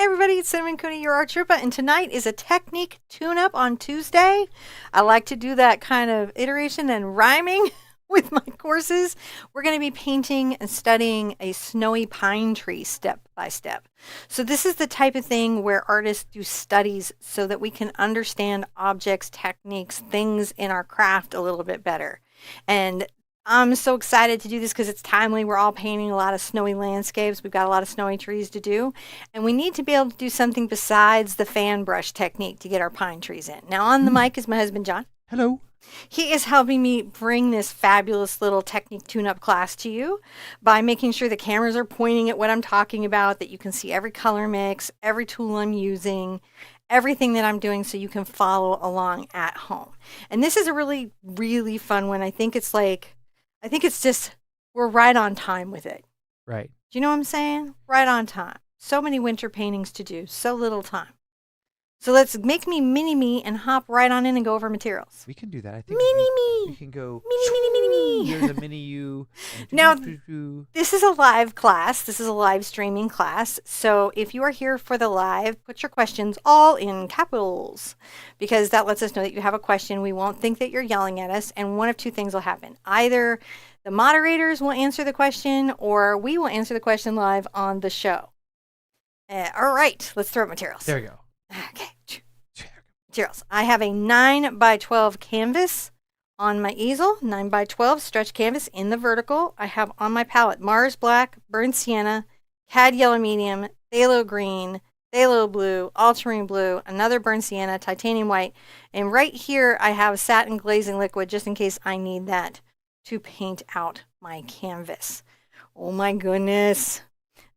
Everybody, it's Cinnamon Cooney, your Art Sherpa, and tonight is a technique tune-up on Tuesday. I like to do that kind of iteration and rhyming with my courses. We're going to be painting and studying a snowy pine tree step by step. So this is the type of thing where artists do studies so that we can understand objects, techniques, things in our craft a little bit better. And I'm so excited to do this because it's timely. We're all painting a lot of snowy landscapes. We've got a lot of snowy trees to do. And we need to be able to do something besides the fan brush technique to get our pine trees in. Now on the mic is my husband, John. Hello. He is helping me bring this fabulous little technique tune-up class to you by making sure the cameras are pointing at what I'm talking about, that you can see every color mix, every tool I'm using, everything that I'm doing so you can follow along at home. And this is a really, really fun one. I think it's just, we're right on time with it. Right. Do you know what I'm saying? Right on time. So many winter paintings to do, so little time. So let's make me mini-me and hop right on in and go over materials. We can do that. I think Mini-me. we can go. Mini-me. Here's a mini you. Now, this is a live class. This is a live streaming class. So if you are here for the live, put your questions all in capitals because that lets us know that you have a question. We won't think that you're yelling at us. And one of two things will happen. Either the moderators will answer the question or we will answer the question live on the show. All right, let's throw up materials. There we go. Okay. Materials. I have a 9x12 canvas on my easel, 9x12 stretch canvas in the vertical. I have on my palette Mars Black, Burnt Sienna, Cad Yellow Medium, Phthalo Green, Phthalo Blue, Ultramarine Blue, another Burnt Sienna, Titanium White, and right here I have Satin Glazing Liquid just in case I need that to paint out my canvas. Oh my goodness.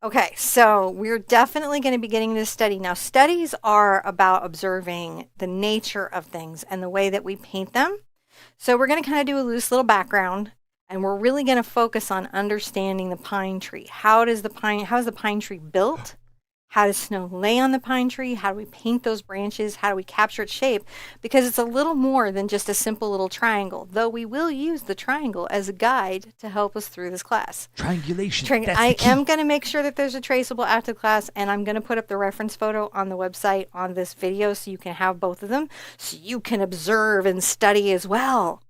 Okay, so we're definitely going to be getting this study. Now, studies are about observing the nature of things and the way that we paint them. So we're going to kind of do a loose little background, and we're really going to focus on understanding the pine tree. How is the pine tree built? How does snow lay on the pine tree? How do we paint those branches? How do we capture its shape? Because it's a little more than just a simple little triangle, though we will use the triangle as a guide to help us through this class. Triangulation. I am going to make sure that there's a traceable after the class, and I'm going to put up the reference photo on the website on this video so you can have both of them, so you can observe and study as well.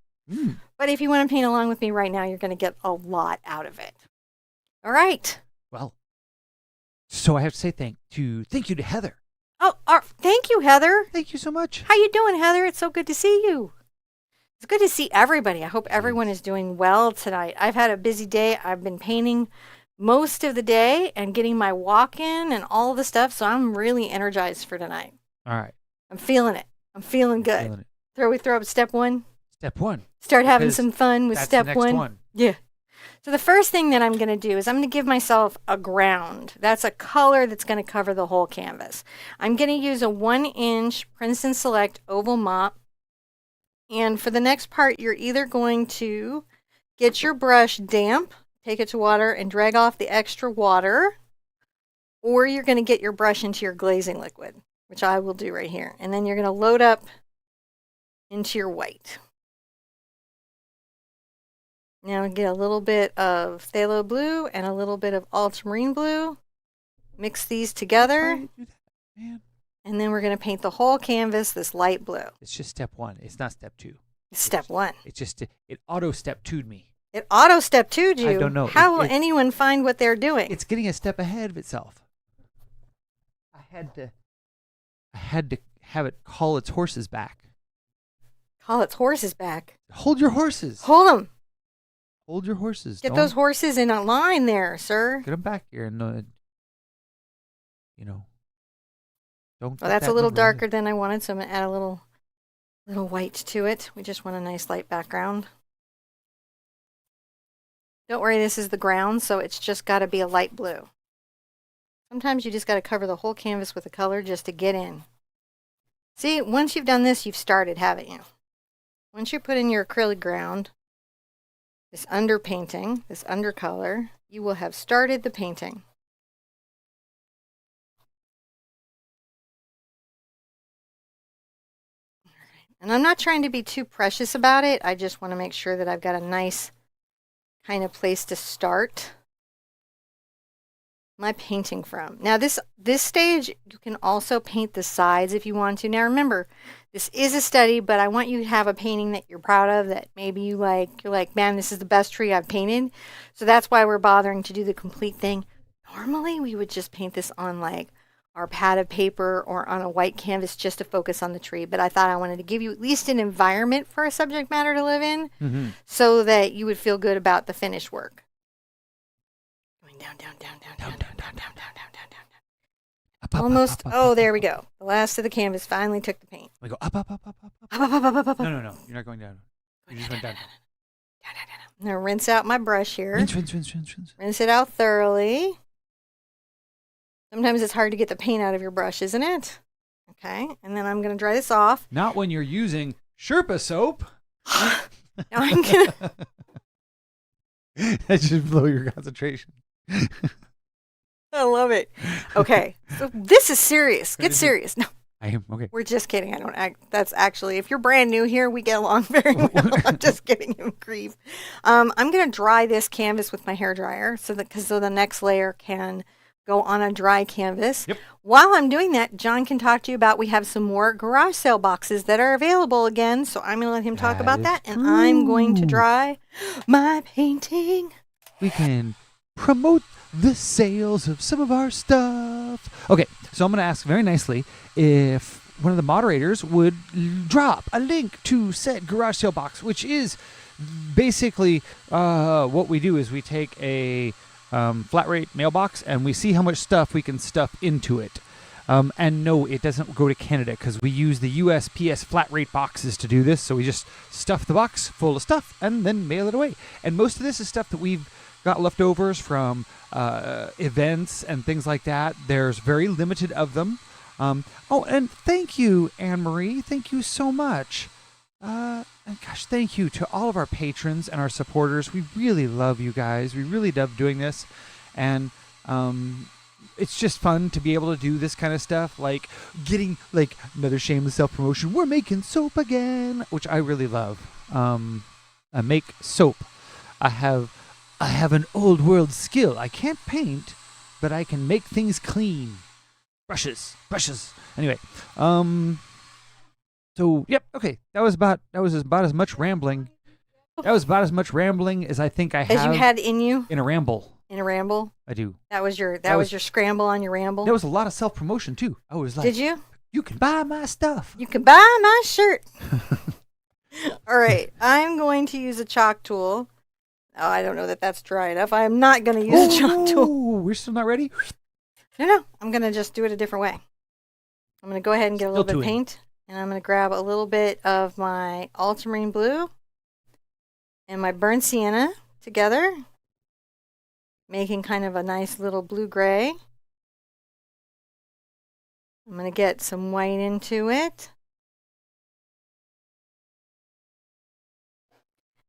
But if you want to paint along with me right now, you're going to get a lot out of it. All right. Well, so I have to say thank you to Heather. Oh, thank you, Heather. Thank you so much. How you doing, Heather? It's so good to see you. It's good to see everybody. I hope everyone is doing well tonight. I've had a busy day. I've been painting most of the day and getting my walk in and all the stuff, so I'm really energized for tonight. All right. I'm feeling it. I'm feeling good. We throw up step one? Step one. Start having some fun with step the next one. Yeah. So the first thing that I'm going to do is I'm going to give myself a ground. That's a color that's going to cover the whole canvas. I'm going to use a 1-inch Princeton Select oval mop. And for the next part, you're either going to get your brush damp, take it to water, and drag off the extra water, or you're going to get your brush into your glazing liquid, which I will do right here. And then you're going to load up into your white. Now get a little bit of Phthalo Blue and a little bit of Ultramarine Blue. Mix these together. And then we're going to paint the whole canvas this light blue. It's just step one. It's not step two. It's step one. It's just, it auto step two'd me. It auto step two'd you? I don't know. How will anyone find what they're doing? It's getting a step ahead of itself. I had to have it call its horses back. Call its horses back? Hold your horses. Hold them. Hold your horses. Get those horses in a line there, sir. Get them back here and, don't. Well, that's a little darker than I wanted, so I'm going to add a little white to it. We just want a nice light background. Don't worry, this is the ground, so it's just got to be a light blue. Sometimes you just got to cover the whole canvas with a color just to get in. See, once you've done this, you've started, haven't you? Once you put in your acrylic ground, this underpainting, this undercolor, you will have started the painting. All right. And I'm not trying to be too precious about it. I just want to make sure that I've got a nice kind of place to start. my painting from. Now this stage, you can also paint the sides if you want to. Now remember, this is a study, but I want you to have a painting that you're proud of, that maybe you're like, man, this is the best tree I've painted. So that's why we're bothering to do the complete thing. Normally we would just paint this on like our pad of paper or on a white canvas just to focus on the tree. But I thought I wanted to give you at least an environment for a subject matter to live in, so that you would feel good about the finished work. Going down, down, down, down, down, down, down, down, down, down, down, down. Almost. Oh, there we go. The last of the canvas finally took the paint. We go up, up, up, up, up, up. Up, up, up, up, up, up. No. You're not going down. You're just going down. I'm gonna rinse out my brush here. Rinse. Rinse it out thoroughly. Sometimes it's hard to get the paint out of your brush, isn't it? Okay, and then I'm gonna dry this off. Not when you're using Sherpa soap. Now I'm gonna. That should blow your concentration. I love it. Okay, so this is serious. Get serious. No, I am okay. we're just kidding. I don't act. That's actually, if you're brand new here, we get along very well. I'm just giving him grief. I'm gonna dry this canvas with my hair dryer so the next layer can go on a dry canvas. Yep. While I'm doing that, John can talk to you about, we have some more garage sale boxes that are available again. So I'm going to let him talk about that. And I'm going to dry my painting. We can promote the sales of some of our stuff. Okay, so I'm going to ask very nicely if one of the moderators would drop a link to said garage sale box, which is basically what we do is we take a flat rate mailbox and we see how much stuff we can stuff into it. And no, it doesn't go to Canada because we use the USPS flat rate boxes to do this. So we just stuff the box full of stuff and then mail it away. And most of this is stuff that we've got leftovers from events and things like that. There's very limited of them. Oh, and thank you, Anne-Marie. Thank you so much. And gosh, thank you to all of our patrons and our supporters. We really love you guys. We really love doing this. And it's just fun to be able to do this kind of stuff, like getting like another shameless self-promotion. We're making soap again, which I really love. I make soap. I have an old world skill. I can't paint, but I can make things clean. Brushes. Anyway, so yep, okay. That was about as much rambling. That was about as much rambling as I think I have. As you had in you? In a ramble. In a ramble? I do. That was your scramble on your ramble? There was a lot of self-promotion too. I was like, did you? You can buy my stuff. You can buy my shirt. All right, I'm going to use a chalk tool. Oh, I don't know that that's dry enough. I am not going to use a chalk tool. We're still not ready? No. I'm going to just do it a different way. I'm going to go ahead and get a little bit of paint. And I'm going to grab a little bit of my Ultramarine blue and my burnt sienna together, making kind of a nice little blue-gray. I'm going to get some white into it.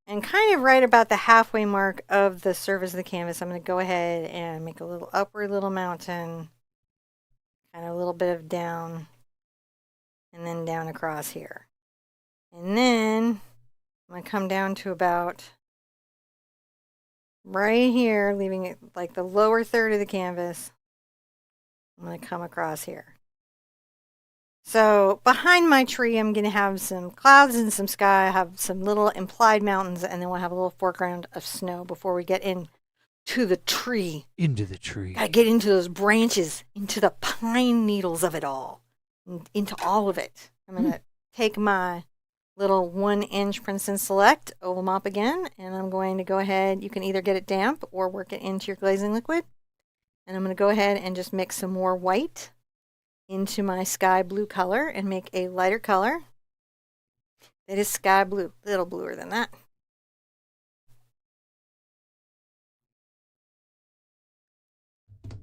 And kind of right about the halfway mark of the surface of the canvas, I'm going to go ahead and make a little upward little mountain, kind of a little bit of down, and then down across here. And then I'm going to come down to about right here, leaving it like the lower third of the canvas. I'm going to come across here. So behind my tree, I'm going to have some clouds and some sky. I have some little implied mountains, and then we'll have a little foreground of snow before we get into the tree. Into the tree. Got to get into those branches, into the pine needles of it all, into all of it. I'm going to take my little 1-inch Princeton Select oval mop again, and I'm going to go ahead. You can either get it damp or work it into your glazing liquid. And I'm going to go ahead and just mix some more white into my sky blue color and make a lighter color that is sky blue, a little bluer than that.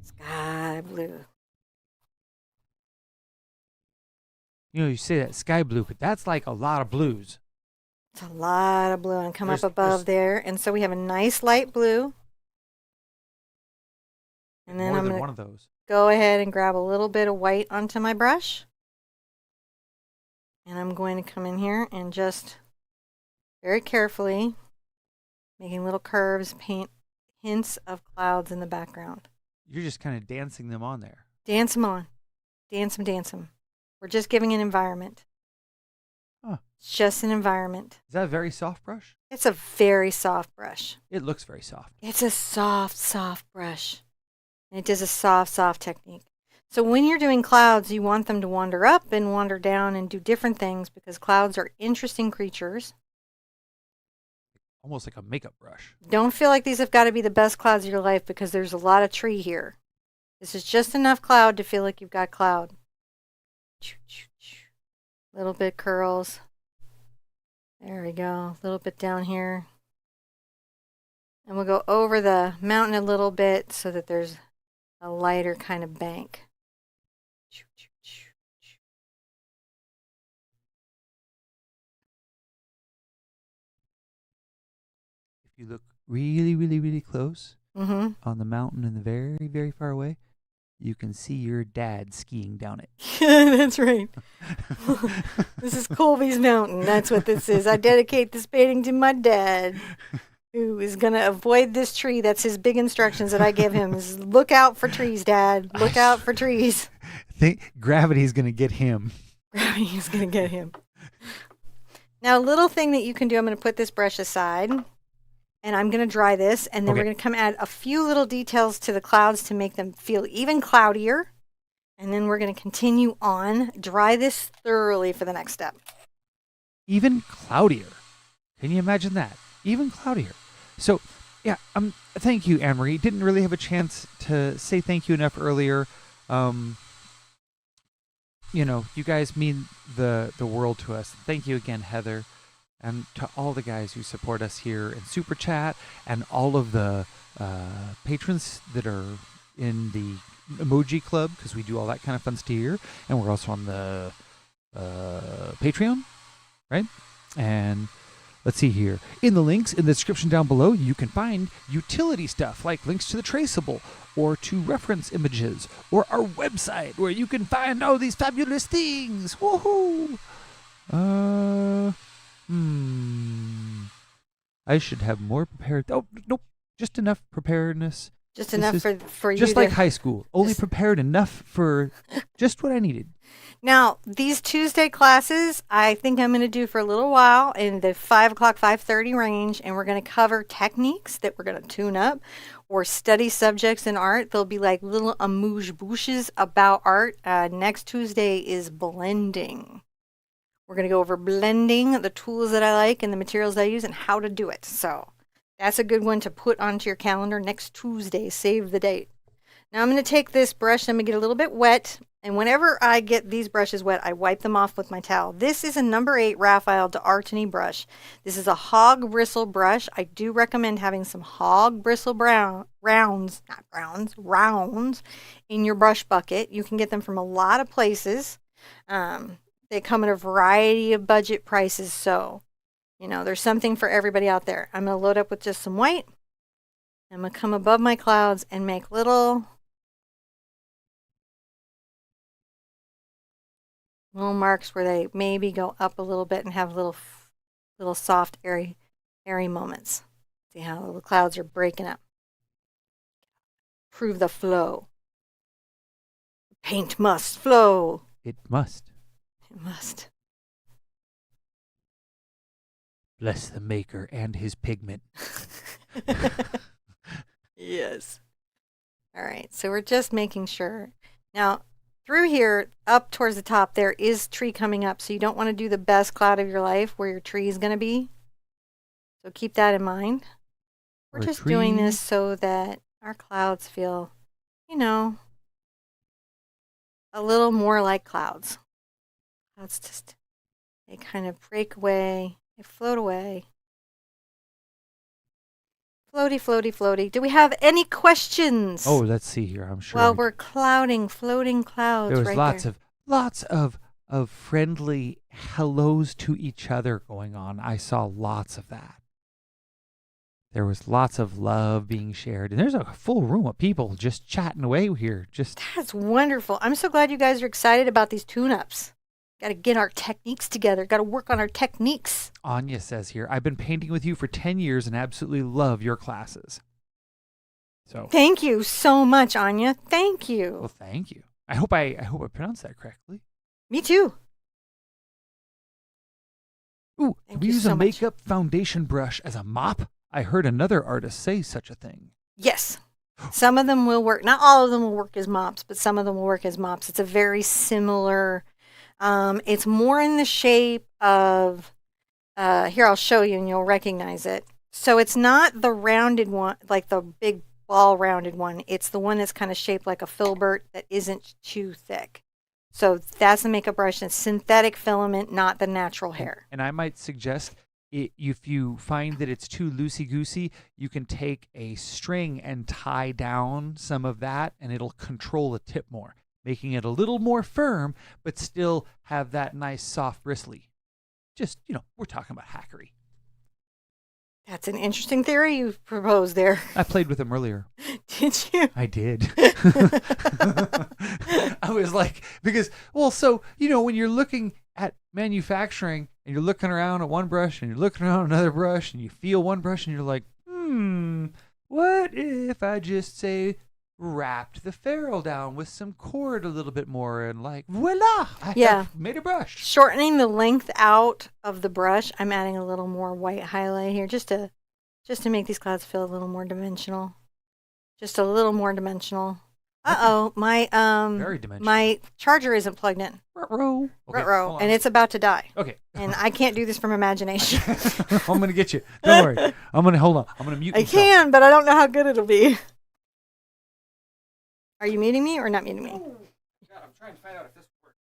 Sky blue. You know, you say that sky blue, but that's like a lot of blues. It's a lot of blue, and come up above there. And so we have a nice light blue. And then I'm going to go ahead and grab a little bit of white onto my brush. And I'm going to come in here and just very carefully, making little curves, paint hints of clouds in the background. You're just kind of dancing them on there. Dance them on. Dance them, dance them. We're just giving an environment. Huh. It's just an environment. Is that a very soft brush? It's a very soft brush. It looks very soft. It's a soft, soft brush. And it does a soft, soft technique. So when you're doing clouds, you want them to wander up and wander down and do different things because clouds are interesting creatures. Almost like a makeup brush. Don't feel like these have got to be the best clouds of your life because there's a lot of tree here. This is just enough cloud to feel like you've got cloud. Little bit curls. There we go. A little bit down here. And we'll go over the mountain a little bit so that there's a lighter kind of bank. If you look really, really, really close Mm-hmm. on the mountain in the very, very far away, you can see your dad skiing down it. That's right. This is Colby's Mountain. That's what this is. I dedicate this painting to my dad, who is going to avoid this tree. That's his big instructions that I give him is look out for trees, Dad. Look out for trees. Think gravity's going to get him. Gravity is going to get him. Now, a little thing that you can do, I'm going to put this brush aside, and I'm going to dry this, and then we're going to come add a few little details to the clouds to make them feel even cloudier. And then we're going to continue on, dry this thoroughly for the next step. Even cloudier. Can you imagine that? Even cloudier. So, yeah, thank you, Anne-Marie. Didn't really have a chance to say thank you enough earlier. You know, you guys mean the world to us. Thank you again, Heather, and to all the guys who support us here in Super Chat, and all of the patrons that are in the Emoji Club, because we do all that kind of fun stuff here, and we're also on the Patreon, right? And let's see here. In the links in the description down below, you can find utility stuff like links to the traceable or to reference images or our website where you can find all these fabulous things. Woohoo! I should have more prepared. Oh, nope. Just enough preparedness. Just This enough is for you Just to... like high school. Only just- prepared enough for just what I needed. Now, these Tuesday classes, I think I'm going to do for a little while in the 5 o'clock, 5:30 range, and we're going to cover techniques that we're going to tune up or study subjects in art. There'll be like little amuse-bouches about art. Next Tuesday is blending. We're going to go over blending, the tools that I like and the materials I use and how to do it. So that's a good one to put onto your calendar next Tuesday. Save the date. Now I'm going to take this brush, I'm going to get a little bit wet, and whenever I get these brushes wet, I wipe them off with my towel. This is a number 8 Raphael d'Artagnan brush. This is a hog bristle brush. I do recommend having some hog bristle rounds in your brush bucket. You can get them from a lot of places. They come at a variety of budget prices, so you know there's something for everybody out there. I'm going to load up with just some white. I'm going to come above my clouds and make little marks where they maybe go up a little bit and have little soft, airy moments. See how the clouds are breaking up. Prove the flow. Paint must flow. It must. It must. Bless the maker and his pigment. Yes. All right, so we're just making sure. Now, through here, up towards the top, there is tree coming up, so you don't want to do the best cloud of your life where your tree is going to be. So keep that in mind. We're just doing this so that our clouds feel, you know, a little more like clouds. Clouds just, they kind of break away, they float away. Floaty, floaty, floaty. Do we have any questions? Oh, let's see here. I'm sure. Well, we're clouding, floating clouds there was right lots of friendly hellos to each other going on. I saw lots of that. There was lots of love being shared, and there's a full room of people just chatting away here. That's wonderful. I'm so glad you guys are excited about these tune-ups. Got to get our techniques together. Got to work on our techniques. Anya says here, I've been painting with you for 10 years and absolutely love your classes. So Thank you so much, Anya. Thank well, you. thank you. I hope I pronounced that correctly. Me too. Ooh, can Thank we you use a so much. makeup foundation brush as a mop? I heard another artist say such a thing. Yes. Some of them will work. Not all of them will work as mops, but some of them will work as mops. It's a very similar. It's more in the shape of. Here, I'll show you, and you'll recognize it. So it's not the rounded one, like the big ball rounded one. It's the one that's kind of shaped like a filbert that isn't too thick. So that's the makeup brush. It's synthetic filament, not the natural hair. And I might suggest if you find that it's too loosey-goosey, you can take a string and tie down some of that, and it'll control the tip more, making it a little more firm, but still have that nice, soft, bristly. Just, we're talking about hackery. That's an interesting theory you proposed there. I played with them earlier. Did you? I did. I was like, because, when you're looking at manufacturing and you're looking around at one brush and you're looking around another brush and you feel one brush and you're like, what if I just say wrapped the ferrule down with some cord a little bit more and like, voila, I have made a brush. Shortening the length out of the brush, I'm adding a little more white highlight here just to make these clouds feel a little more dimensional. Just a little more dimensional. My Very dimensional. my charger isn't plugged in. Ruh-roh. Okay, Ruh-roh, and it's about to die. Okay. And I can't do this from imagination. I'm going to get you. Don't worry. Hold on. I'm going to mute myself. I can, but I don't know how good it'll be. Are you muting me or not muting me? Oh, God, I'm trying to find out if this works.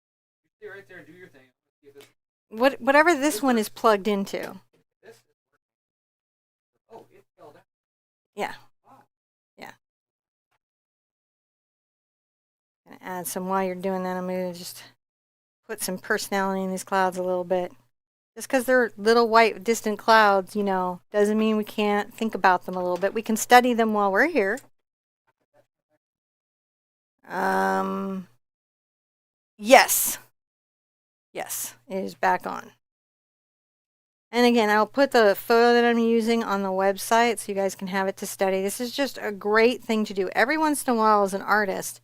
You stay right there and do your thing. Whatever this one is plugged into. This is working. Oh, it fell down. Yeah. Yeah. Gonna add some while you're doing that. I'm gonna just put some personality in these clouds a little bit. Just because they're little white distant clouds, doesn't mean we can't think about them a little bit. We can study them while we're here. Yes. Yes, it is back on. And again, I'll put the photo that I'm using on the website so you guys can have it to study. This is just a great thing to do. Every once in a while, as an artist,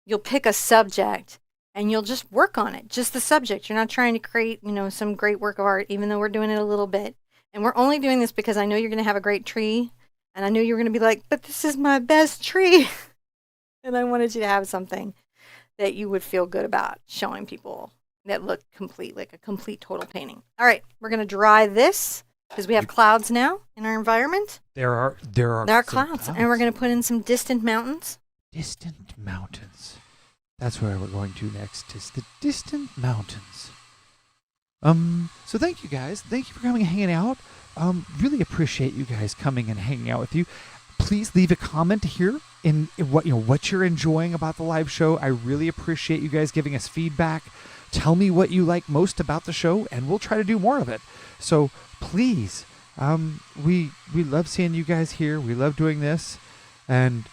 you'll pick a subject and you'll just work on it, just the subject. You're not trying to create, some great work of art, even though we're doing it a little bit. And we're only doing this because I know you're going to have a great tree. And I knew you were going to be like, but this is my best tree. And I wanted you to have something that you would feel good about showing people that look complete, like a complete total painting. All right, we're going to dry this because we have clouds now in our environment. There are clouds. And we're going to put in some distant mountains. Distant mountains. That's where we're going to next, is the distant mountains. So thank you guys. Thank you for coming and hanging out. Really appreciate you guys coming and hanging out with you. Please leave a comment here in what you're enjoying about the live show. I really appreciate you guys giving us feedback. Tell me what you like most about the show, and we'll try to do more of it. So please, we love seeing you guys here. We love doing this, and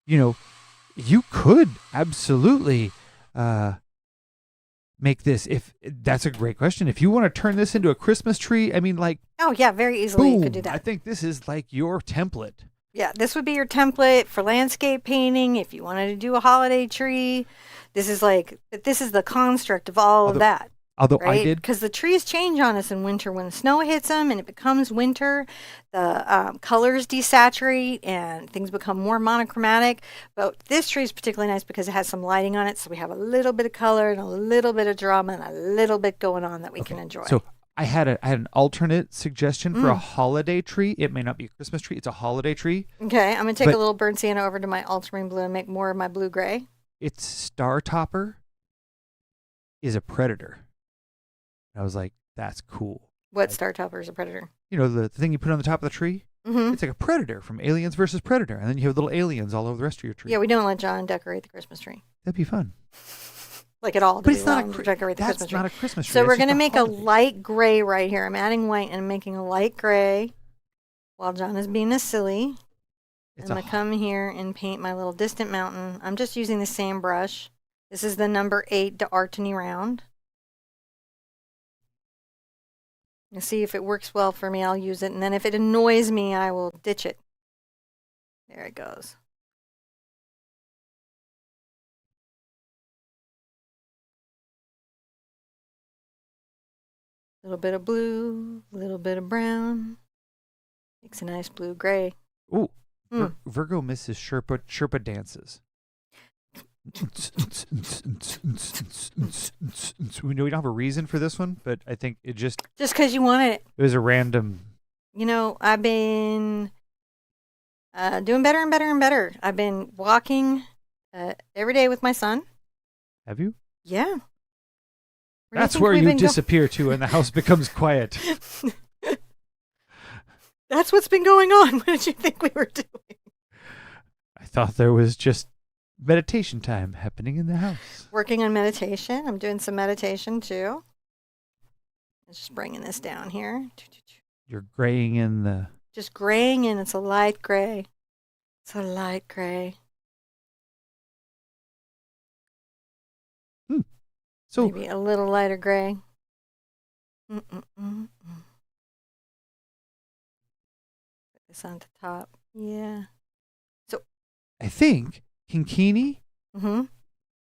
you could absolutely make this. If that's a great question, if you want to turn this into a Christmas tree, Oh yeah, very easily boom, you could do that. I think this is like your template. Yeah, this would be your template for landscape painting. If you wanted to do a holiday tree, this is the construct of all of that. Although right? I did, because the trees change on us in winter when the snow hits them and it becomes winter. The colors desaturate and things become more monochromatic. But this tree is particularly nice because it has some lighting on it, so we have a little bit of color and a little bit of drama and a little bit going on that we can enjoy. So I had an alternate suggestion for a holiday tree. It may not be a Christmas tree. It's a holiday tree. Okay, I'm going to take a little burnt sienna over to my ultramarine blue and make more of my blue-gray. Its star topper is a predator. I was like, that's cool. What star topper is a predator? The thing you put on the top of the tree? Mm-hmm. It's like a predator from Aliens versus Predator. And then you have little aliens all over the rest of your tree. Yeah, we don't let John decorate the Christmas tree. That'd be fun. Like at all. But it's not decorate the Christmas tree. That's not a Christmas tree. So we're going to to make a light gray right here. I'm adding white and I'm making a light gray while John is being a silly. I'm going to come here and paint my little distant mountain. I'm just using the same brush. This is the number 8 D'Artagnan round. And see if it works well for me, I'll use it. And then if it annoys me, I will ditch it. There it goes. A little bit of blue, a little bit of brown. Makes a nice blue gray. Ooh, Hmm. Virgo misses Sherpa dances. We know we don't have a reason for this one, but I think it just Because you wanted it. it was a random. You know, I've been doing better and better and better. I've been walking every day with my son. Have you? Yeah. That's where you disappear to, and the house becomes quiet. That's what's been going on. What did you think we were doing? I thought there was just meditation time happening in the house. Working on meditation. I'm doing some meditation too. Just bringing this down here. You're graying in the. Just graying in. It's a light gray. It's a light gray. So maybe a little lighter gray. Put this on the top. Yeah. So I think Kinkini mm-hmm.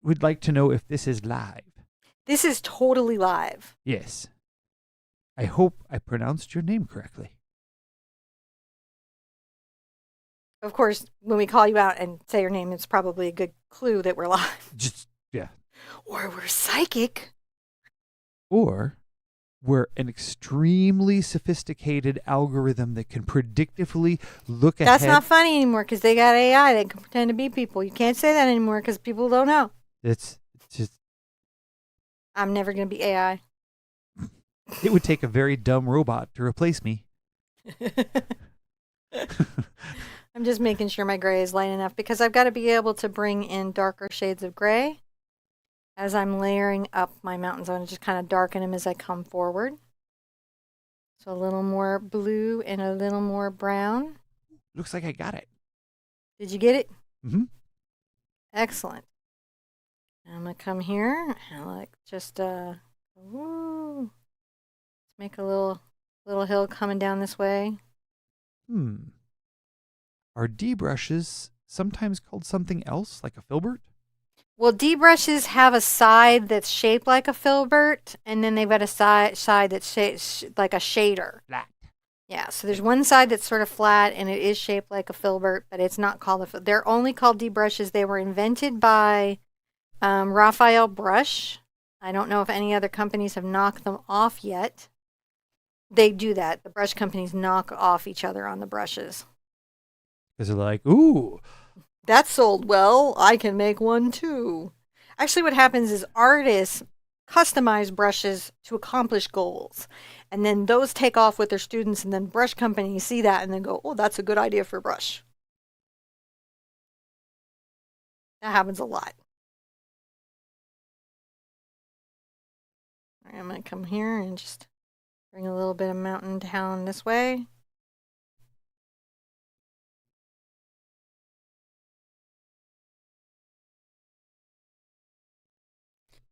would like to know if this is live. This is totally live. Yes. I hope I pronounced your name correctly. Of course, when we call you out and say your name, it's probably a good clue that we're live. Just, yeah. Or we're psychic. Or we're an extremely sophisticated algorithm that can predictively look ahead. That's not funny anymore because they got AI that can pretend to be people. You can't say that anymore because people don't know. It's just. I'm never going to be AI. It would take a very dumb robot to replace me. I'm just making sure my gray is light enough because I've got to be able to bring in darker shades of gray as I'm layering up my mountains. I want to just kind of darken them as I come forward. So a little more blue and a little more brown. Looks like I got it. Did you get it? Mm-hmm. Excellent. I'm going to come here and like just make a little hill coming down this way. Are D brushes sometimes called something else, like a filbert? Well, D brushes have a side that's shaped like a filbert, and then they've got a side that's like a shader. Flat. Yeah, so there's one side that's sort of flat, and it is shaped like a filbert, but it's not called a. They're only called D brushes. They were invented by Raphael Brush. I don't know if any other companies have knocked them off yet. They do that. The brush companies knock off each other on the brushes. Because they're like, ooh. That sold well. I can make one too. Actually, what happens is artists customize brushes to accomplish goals. And then those take off with their students, and then brush companies see that and then go, oh, that's a good idea for a brush. That happens a lot. All right, I'm going to come here and just bring a little bit of mountain down this way.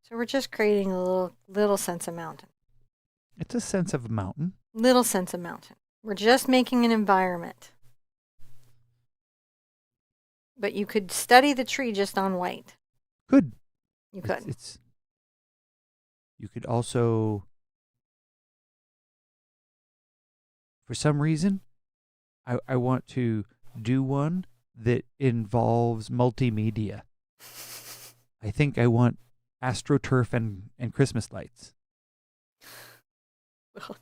So we're just creating a little sense of mountain. It's a sense of a mountain. Little sense of mountain. We're just making an environment. But you could study the tree just on white. Good. You could. You could also, for some reason, I want to do one that involves multimedia. I think I want AstroTurf and Christmas lights. Well,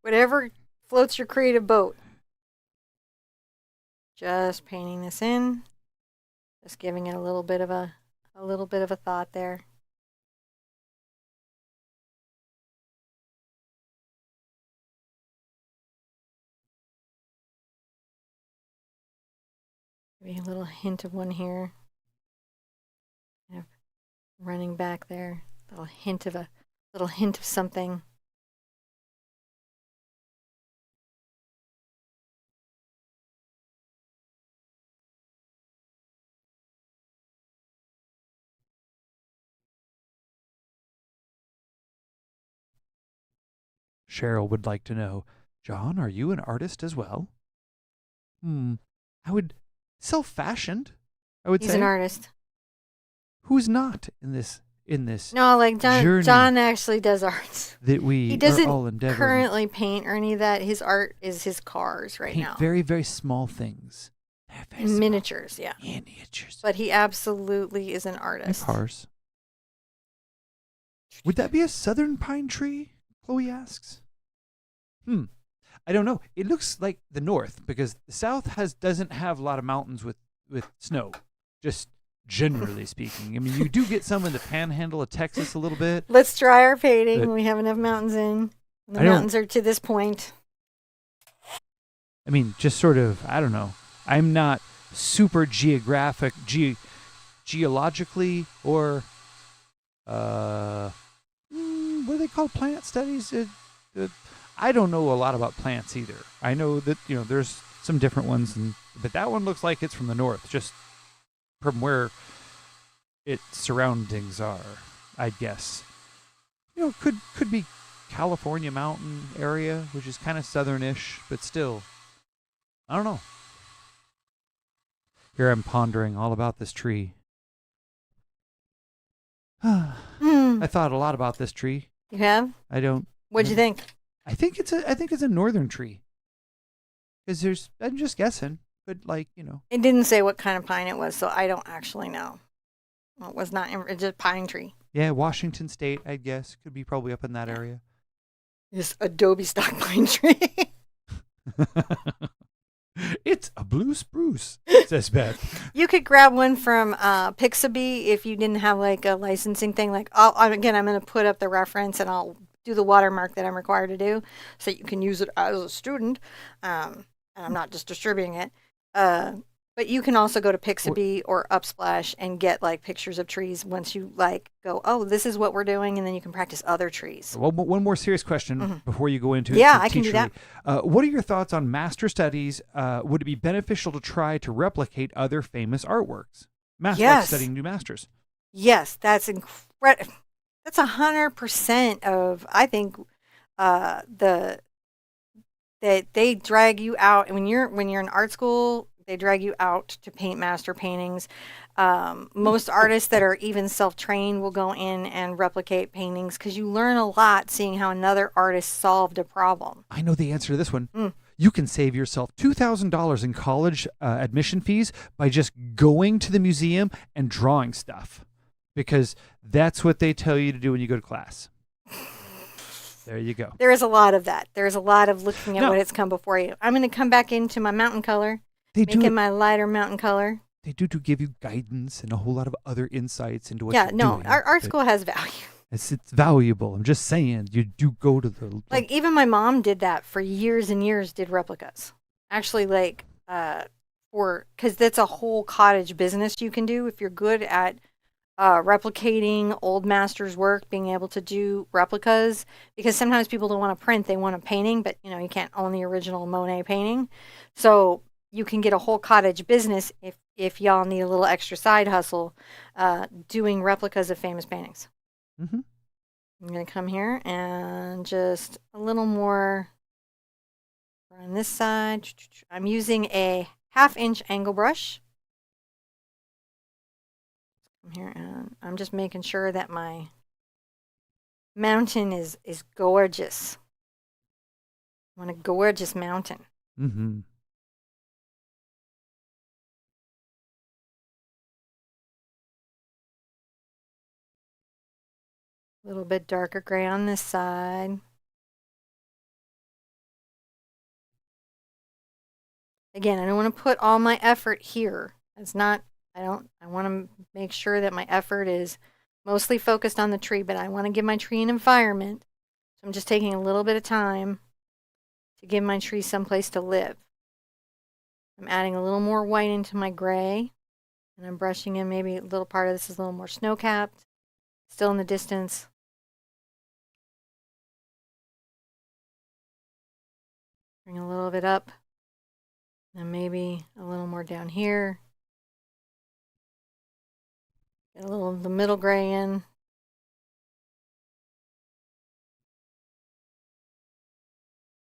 whatever floats your creative boat. Just painting this in. Just giving it a little bit of a thought there. Maybe a little hint of one here. Kind of running back there. A little hint of something. Cheryl would like to know, John, are you an artist as well? I would self-fashioned. I would He's an say. artist. Who's not in this No, like John. journey John actually does art. that He we are doesn't all endeavoring currently paint or any of that. His art is his cars right paint now. very, very small things. Very, very In small. miniatures, yeah. Miniatures. But he absolutely is an And artist. cars. Would that be a southern pine tree? Chloe asks. I don't know. It looks like the north because the south doesn't have a lot of mountains with snow. Just generally speaking. I mean, you do get some in the panhandle of Texas a little bit. Let's try our painting But when we have enough mountains in. The I don't- mountains are to this point. I mean, just sort of, I don't know. I'm not super geologically or what are they called? Plant studies? I don't know a lot about plants either. I know that, there's some different ones, but that one looks like it's from the north, just from where its surroundings are, I guess. Could be California mountain area, which is kind of southernish, but still, I don't know. Here I'm pondering all about this tree. I thought a lot about this tree. You have? I don't. What'd you think? I think it's a northern tree. Because I'm just guessing, but It didn't say what kind of pine it was, so I don't actually know. Well, it was not. It's just pine tree. yeah, Washington State, I guess, could be probably up in that area. This Adobe stock pine tree. It's a blue spruce, says Beth. You could grab one from Pixabay if you didn't have like a licensing thing. Like, I'm going to put up the reference and I'll do the watermark that I'm required to do so you can use it as a student. And I'm not just distributing it. But you can also go to Pixabay or Upsplash and get like pictures of trees once you like go, oh, this is what we're doing. And then you can practice other trees. Well, one more serious question before you go into Yeah, I can do that. What are your thoughts on master studies? Would it be beneficial to try to replicate other famous artworks? Like Yes. studying new masters. Yes, that's incredible. That's 100% of, I think, that they drag you out. And when you're in art school, they drag you out to paint master paintings. Most artists that are even self-trained will go in and replicate paintings because you learn a lot seeing how another artist solved a problem. I know the answer to this one. You can save yourself $2,000 in college admission fees by just going to the museum and drawing stuff, because that's what they tell you to do when you go to class. There you go. There is a lot of that. There's a lot of looking at No. what has come before you. I'm going to come back into my mountain color, They do. making my lighter mountain color. They do to give you guidance and a whole lot of other insights into what Yeah, you're no, doing. our art but school has value. It's valuable. I'm just saying, you do go to the Like even my mom did that for years and years, did replicas. Actually, like because that's a whole cottage business you can do if you're good at replicating old masters' work, being able to do replicas. Because sometimes people don't want to print; they want a painting, but you can't own the original Monet painting. So you can get a whole cottage business if y'all need a little extra side hustle, doing replicas of famous paintings. Mm-hmm. I'm going to come here and just a little more on this side. I'm using a 1/2-inch angle brush. Come here and I'm just making sure that my mountain is gorgeous. I want a gorgeous mountain. Mm-hmm. A little bit darker gray on this side. Again, I don't want to put all my effort here. I want to make sure that my effort is mostly focused on the tree, but I want to give my tree an environment. So I'm just taking a little bit of time to give my tree someplace to live. I'm adding a little more white into my gray, and I'm brushing in maybe a little part of this is a little more snow-capped, still in the distance. Bring a little bit up, and maybe a little more down here. Get a little of the middle gray in.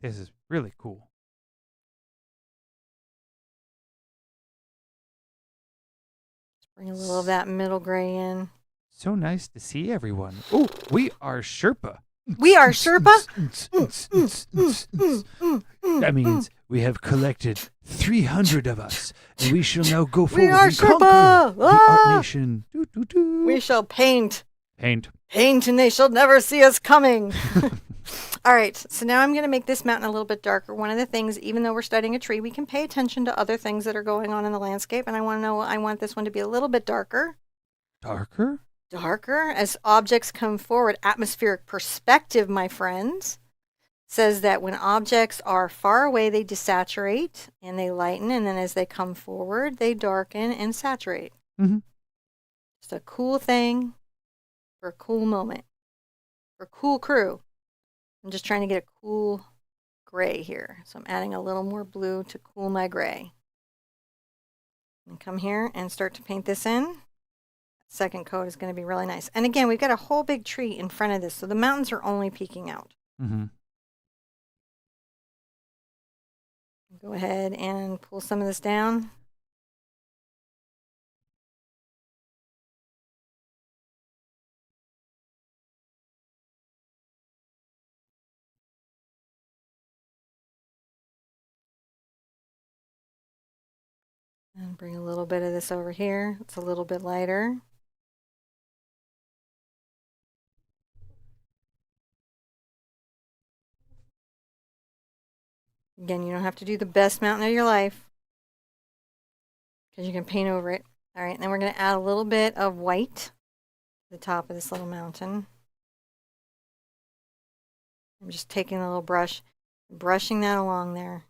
This is really cool. Bring a little of that middle gray in. So nice to see everyone. Oh, we are Sherpa. We are Sherpa? That means we have collected 300 of us, and we shall now go We forward are and Sherpa! conquer the Art Nation. We shall paint. Paint. Paint, and they shall never see us coming. All right, so now I'm going to make this mountain a little bit darker. One of the things, even though we're studying a tree, we can pay attention to other things that are going on in the landscape, and I want this one to be a little bit darker. Darker? Darker as objects come forward. Atmospheric perspective, my friends, says that when objects are far away, they desaturate and they lighten, and then as they come forward, they darken and saturate. Mm-hmm. Just a cool thing for a cool moment, for a cool crew. I'm just trying to get a cool gray here. So I'm adding a little more blue to cool my gray. And come here and start to paint this in. Second coat is going to be really nice. And again, we've got a whole big tree in front of this, so the mountains are only peeking out. Mm-hmm. Go ahead and pull some of this down. And bring a little bit of this over here. It's a little bit lighter. Again, you don't have to do the best mountain of your life because you can paint over it. All right, and then we're going to add a little bit of white to the top of this little mountain. I'm just taking a little brush, brushing that along there.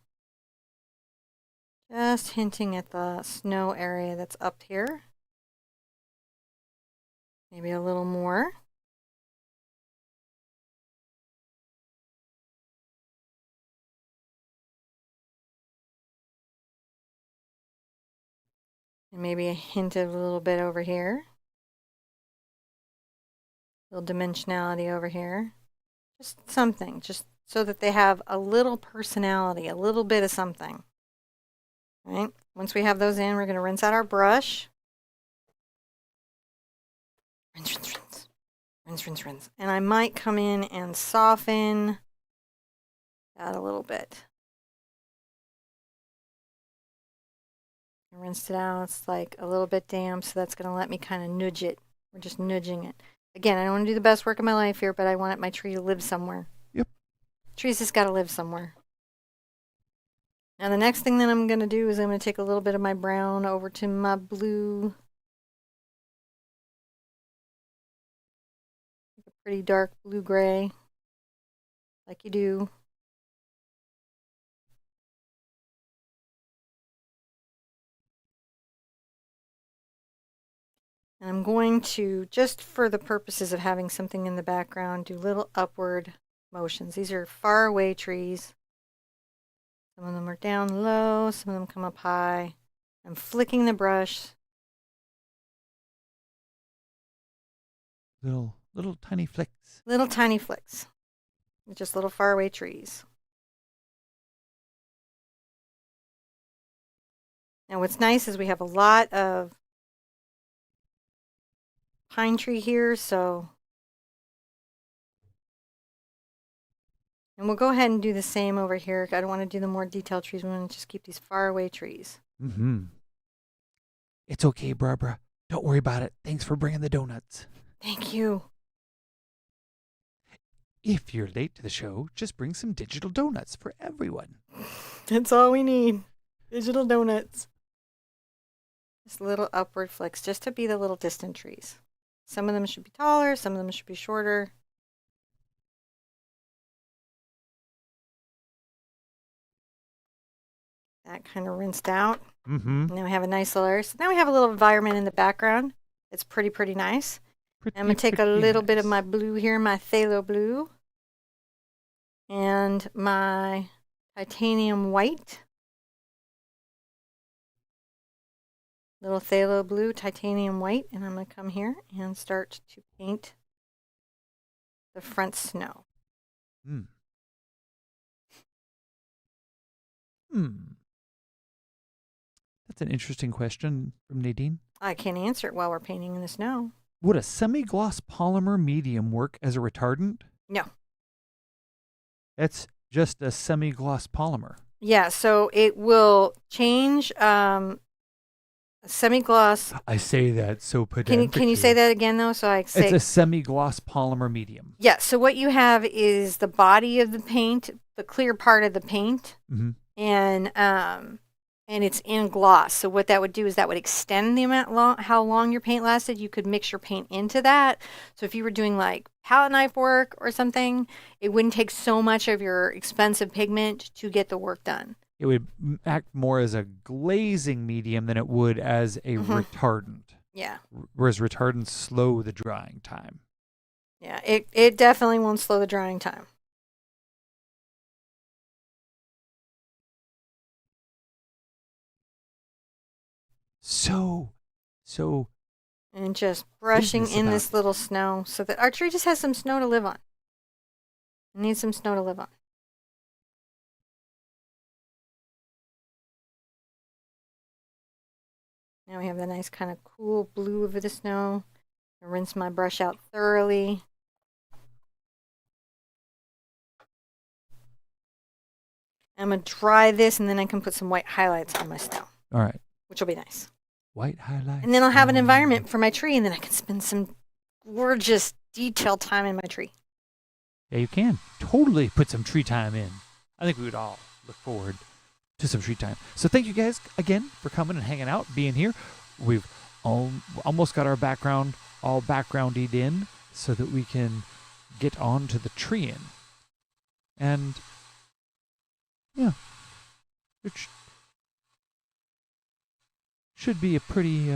Just hinting at the snow area that's up here. Maybe a little more. And maybe a hint of a little bit over here. A little dimensionality over here. Just something, just so that they have a little personality, a little bit of something. All right? Once we have those in, we're going to rinse out our brush. Rinse, rinse, rinse. Rinse, rinse, rinse. And I might come in and soften that a little bit. I rinsed it out. It's like a little bit damp, so that's going to let me kind of nudge it. We're just nudging it. Again, I don't want to do the best work of my life here, but I want my tree to live somewhere. Yep. Trees just got to live somewhere. Now the next thing that I'm going to do is I'm going to take a little bit of my brown over to my blue. A pretty dark blue-gray, like you do. And I'm going to, just for the purposes of having something in the background, do little upward motions. These are far away trees. Some of them are down low, some of them come up high. I'm flicking the brush. Little tiny flicks. Little tiny flicks. Just little far away trees. Now what's nice is we have a lot of pine tree here, so. And we'll go ahead and do the same over here. I don't want to do the more detailed trees. We want to just keep these far away trees. Mm-hmm. It's okay, Barbara. Don't worry about it. Thanks for bringing the donuts. Thank you. If you're late to the show, just bring some digital donuts for everyone. That's all we need. Digital donuts. Just little upward flicks, just to be the little distant trees. Some of them should be taller, some of them should be shorter. That kind of rinsed out. Mm-hmm. Now we have a nice little area. So now we have a little environment in the background. It's pretty nice. I'm going to take a little bit of my blue here, my Phthalo Blue, and my titanium white. Little Phthalo Blue, titanium white, and I'm going to come here and start to paint the front snow. Hmm. That's an interesting question from Nadine. I can't answer it while we're painting in the snow. Would a semi-gloss polymer medium work as a retardant? No. It's just a semi-gloss polymer. Yeah, so it will change semi-gloss. I say that so Can pedantically. you say that again though? So I say It's a semi-gloss polymer medium. yeah. So what you have is the body of the paint, the clear part of the paint, Mm-hmm. and it's in gloss. So what that would do is that would extend the how long your paint lasted. You could mix your paint into that. So if you were doing like palette knife work or something, it wouldn't take so much of your expensive pigment to get the work done. It would act more as a glazing medium than it would as a retardant. Yeah. Whereas retardants slow the drying time. Yeah, it definitely won't slow the drying time. So And just brushing business in about this it. little snow so that our tree just has some snow to live on. It needs some snow to live on. Now we have the nice kind of cool blue over the snow. I rinse my brush out thoroughly. I'm going to dry this and then I can put some white highlights on my snow, All right. which will be nice. White highlights. And then I'll have an environment for my tree and then I can spend some gorgeous detailed time in my tree. Yeah, you can totally put some tree time in. I think we would all look forward to some tree time. So thank you guys again for coming and hanging out, being here. We've almost got our background all backgrounded in so that we can get on to the treeing. And yeah, it should be a pretty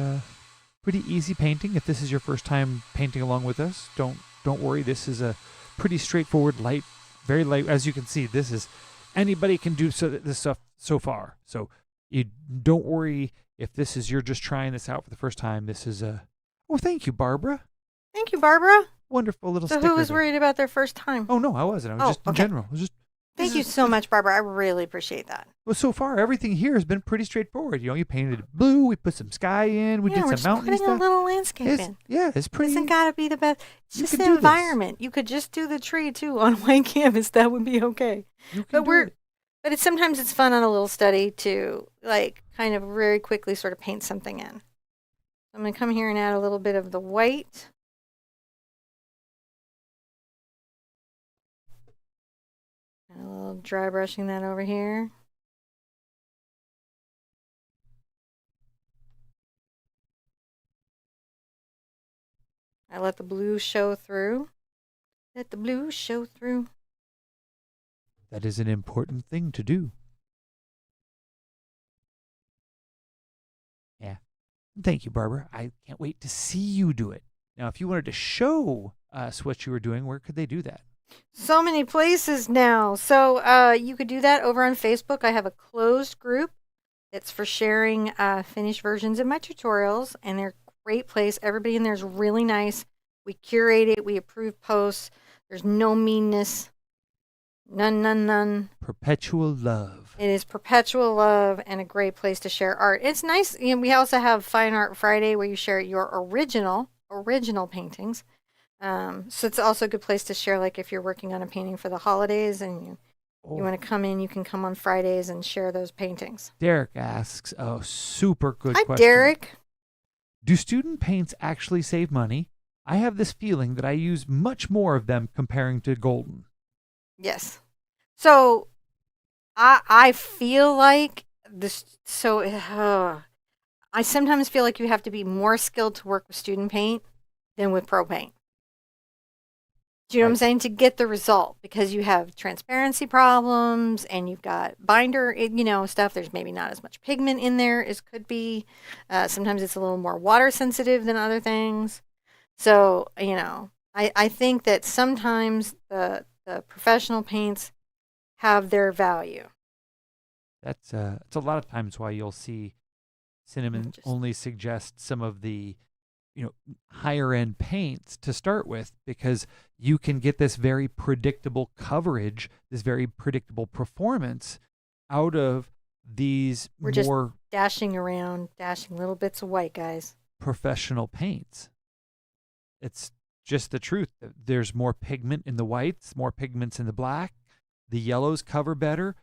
easy painting. If this is your first time painting along with us, don't worry. This is a pretty straightforward, light, very light. As you can see, this is anybody can do this stuff so far. So you don't worry if this is you're just trying this out for the first time. This is a thank you, Barbara. Thank you, Barbara. Wonderful little So sticker. who was worried about their first time? Oh no, I wasn't. I was just in general. I was just Thank you so much, Barbara. I really appreciate that. Well, so far everything here has been pretty straightforward. You know, you painted it blue. We put some sky in. We did we're some mountain putting stuff. a little landscape in. Yeah, it's pretty. It doesn't gotta be the best. It's You just can the do this. environment. You could just do the tree too on white canvas. That would be okay. You can But it's sometimes it's fun on a little study to like kind of very quickly sort of paint something in. I'm gonna come here and add a little bit of the white. And a little dry brushing that over here. I let the blue show through. Let the blue show through. That is an important thing to do. Yeah. Thank you, Barbara. I can't wait to see you do it. Now, if you wanted to show us what you were doing, where could they do that? So many places now. So you could do that over on Facebook. I have a closed group. It's for sharing finished versions of my tutorials, and they're a great place. Everybody in there is really nice. We curate it. We approve posts. There's no meanness. None. Perpetual love. It is perpetual love and a great place to share art. It's nice. You know, we also have Fine Art Friday where you share your original paintings. So it's also a good place to share, like if you're working on a painting for the holidays and you want to come in, you can come on Fridays and share those paintings. Derek asks a super good Hi, question. Derek. Do student paints actually save money? I have this feeling that I use much more of them comparing to golden. Yes. So I feel like this. So I sometimes feel like you have to be more skilled to work with student paint than with pro paint. Do you know what I'm saying? To get the result, because you have transparency problems and you've got binder, stuff. There's maybe not as much pigment in there as could be. Sometimes it's a little more water sensitive than other things. So, I think that sometimes the professional paints have their value. It's a lot of times why you'll see Cinnamon only suggest some of the higher end paints to start with, because you can get this very predictable coverage, this very predictable performance out of these We're just dashing around, dashing little bits of white, guys. professional paints. It's just the truth. There's more pigment in the whites, more pigments in the black. The yellows cover better.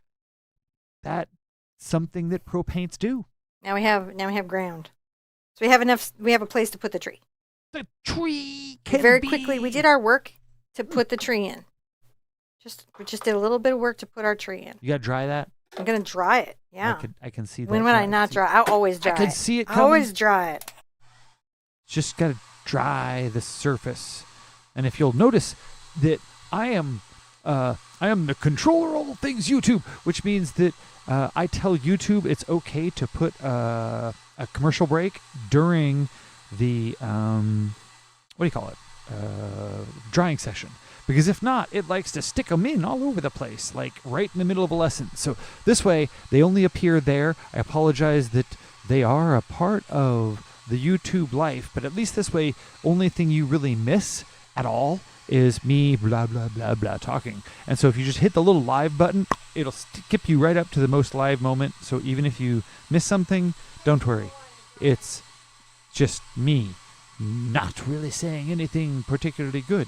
That's something that pro paints do. Now we have ground. So we have a place to put the tree. The tree can very be... quickly we did our work to put the tree in. We just did a little bit of work to put our tree in. You got to dry that? I'm going to dry it. Yeah. I can see that. When would I not dry? I'll always dry it. I can see it coming. I always dry it. Just got to dry the surface. And if you'll notice that I am the controller of all things YouTube, which means that I tell YouTube it's okay to put a commercial break during the what do you call it? Drying session. Because if not, it likes to stick them in all over the place, like right in the middle of a lesson. So this way, they only appear there. I apologize that they are a part of the YouTube life, but at least this way, only thing you really miss at all is me blah, blah, blah, blah talking. And so if you just hit the little live button, it'll skip you right up to the most live moment. So even if you miss something, don't worry. It's just me not really saying anything particularly good.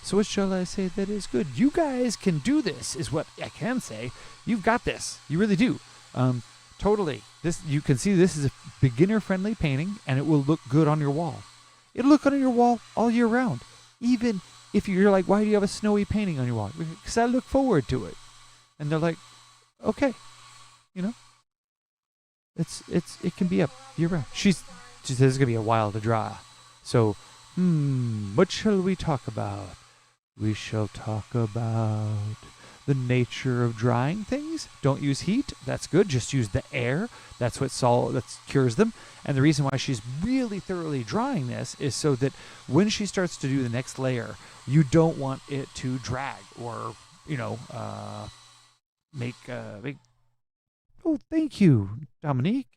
So what shall I say that is good? You guys can do this, is what I can say. You've got this. You really do. Totally. You can see this is a beginner-friendly painting, and it will look good on your wall. It'll look good on your wall all year round. Even if you're like, why do you have a snowy painting on your wall? Because I look forward to it. And they're like, okay, you know, it can be up year round. She says it's gonna be a while to dry. So, what shall we talk about? We shall talk about the nature of drying things. Don't use heat. That's good. Just use the air. That's what that cures them. And the reason why she's really thoroughly drying this is so that when she starts to do the next layer, you don't want it to drag or, make. Oh, thank you, Dominique.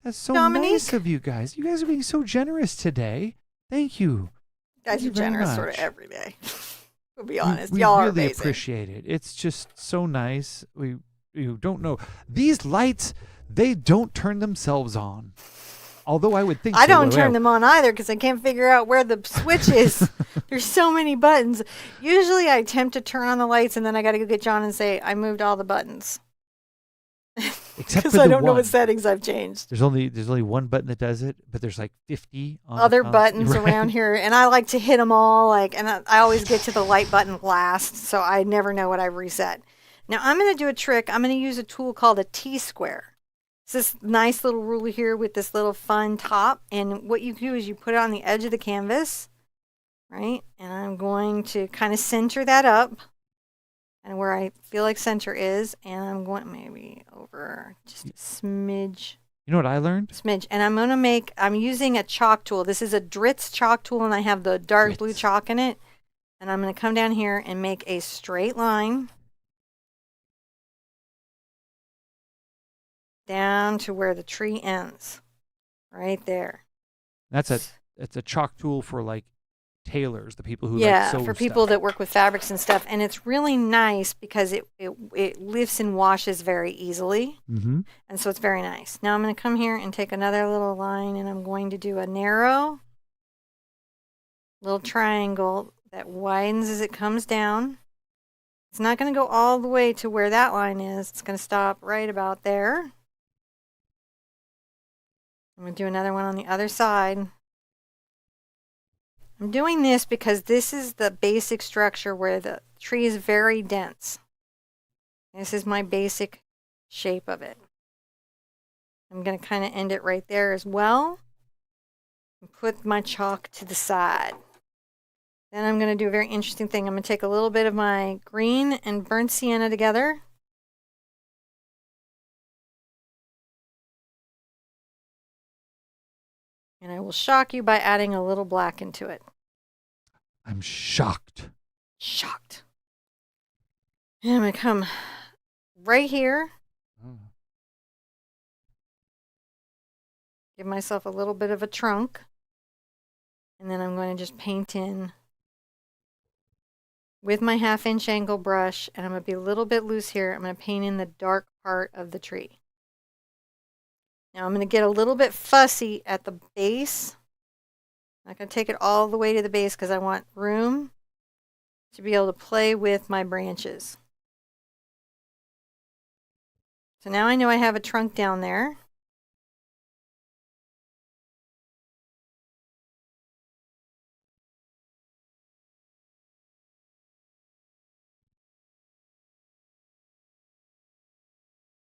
That's so nice of you guys. You guys are being so generous today. Thank you. You guys are generous sort of every day. To be honest, we y'all are really amazing. Appreciate it. It's just so nice. You don't know these lights; they don't turn themselves on. Although I would think I don't turn them on either because I can't figure out where the switch is. There's so many buttons. Usually, I attempt to turn on the lights and then I got to go get John and say I moved all the buttons. Except for I don't know what settings I've changed. There's only one button that does it, but there's like 50 other buttons around here, and I like to hit them all. And I always get to the light button last, so I never know what I've reset. Now I'm going to do a trick. I'm going to use a tool called a T-square. It's this nice little ruler here with this little fun top, and what you do is you put it on the edge of the canvas, right? And I'm going to kind of center that up. And where I feel like center is, and I'm going maybe over just a smidge. You know what I learned? Smidge. And I'm using a chalk tool. This is a Dritz chalk tool, and I have the dark blue chalk in it. And I'm going to come down here and make a straight line down to where the tree ends. Right there. It's a chalk tool for like tailors, the people who for people that work with fabrics and stuff, and it's really nice because it lifts and washes very easily, and so it's very nice. Now I'm going to come here and take another little line, and I'm going to do a narrow little triangle that widens as it comes down. It's not going to go all the way to where that line is. It's going to stop right about there. I'm going to do another one on the other side. I'm doing this because this is the basic structure where the tree is very dense. This is my basic shape of it. I'm going to kind of end it right there as well. And put my chalk to the side. Then I'm going to do a very interesting thing. I'm going to take a little bit of my green and burnt sienna together. And I will shock you by adding a little black into it. I'm shocked. Shocked. And I'm going to come right here. Give myself a little bit of a trunk. And then I'm going to just paint in with my 1/2-inch angle brush. And I'm going to be a little bit loose here. I'm going to paint in the dark part of the tree. Now I'm going to get a little bit fussy at the base. I'm not going to take it all the way to the base because I want room to be able to play with my branches. So now I know I have a trunk down there.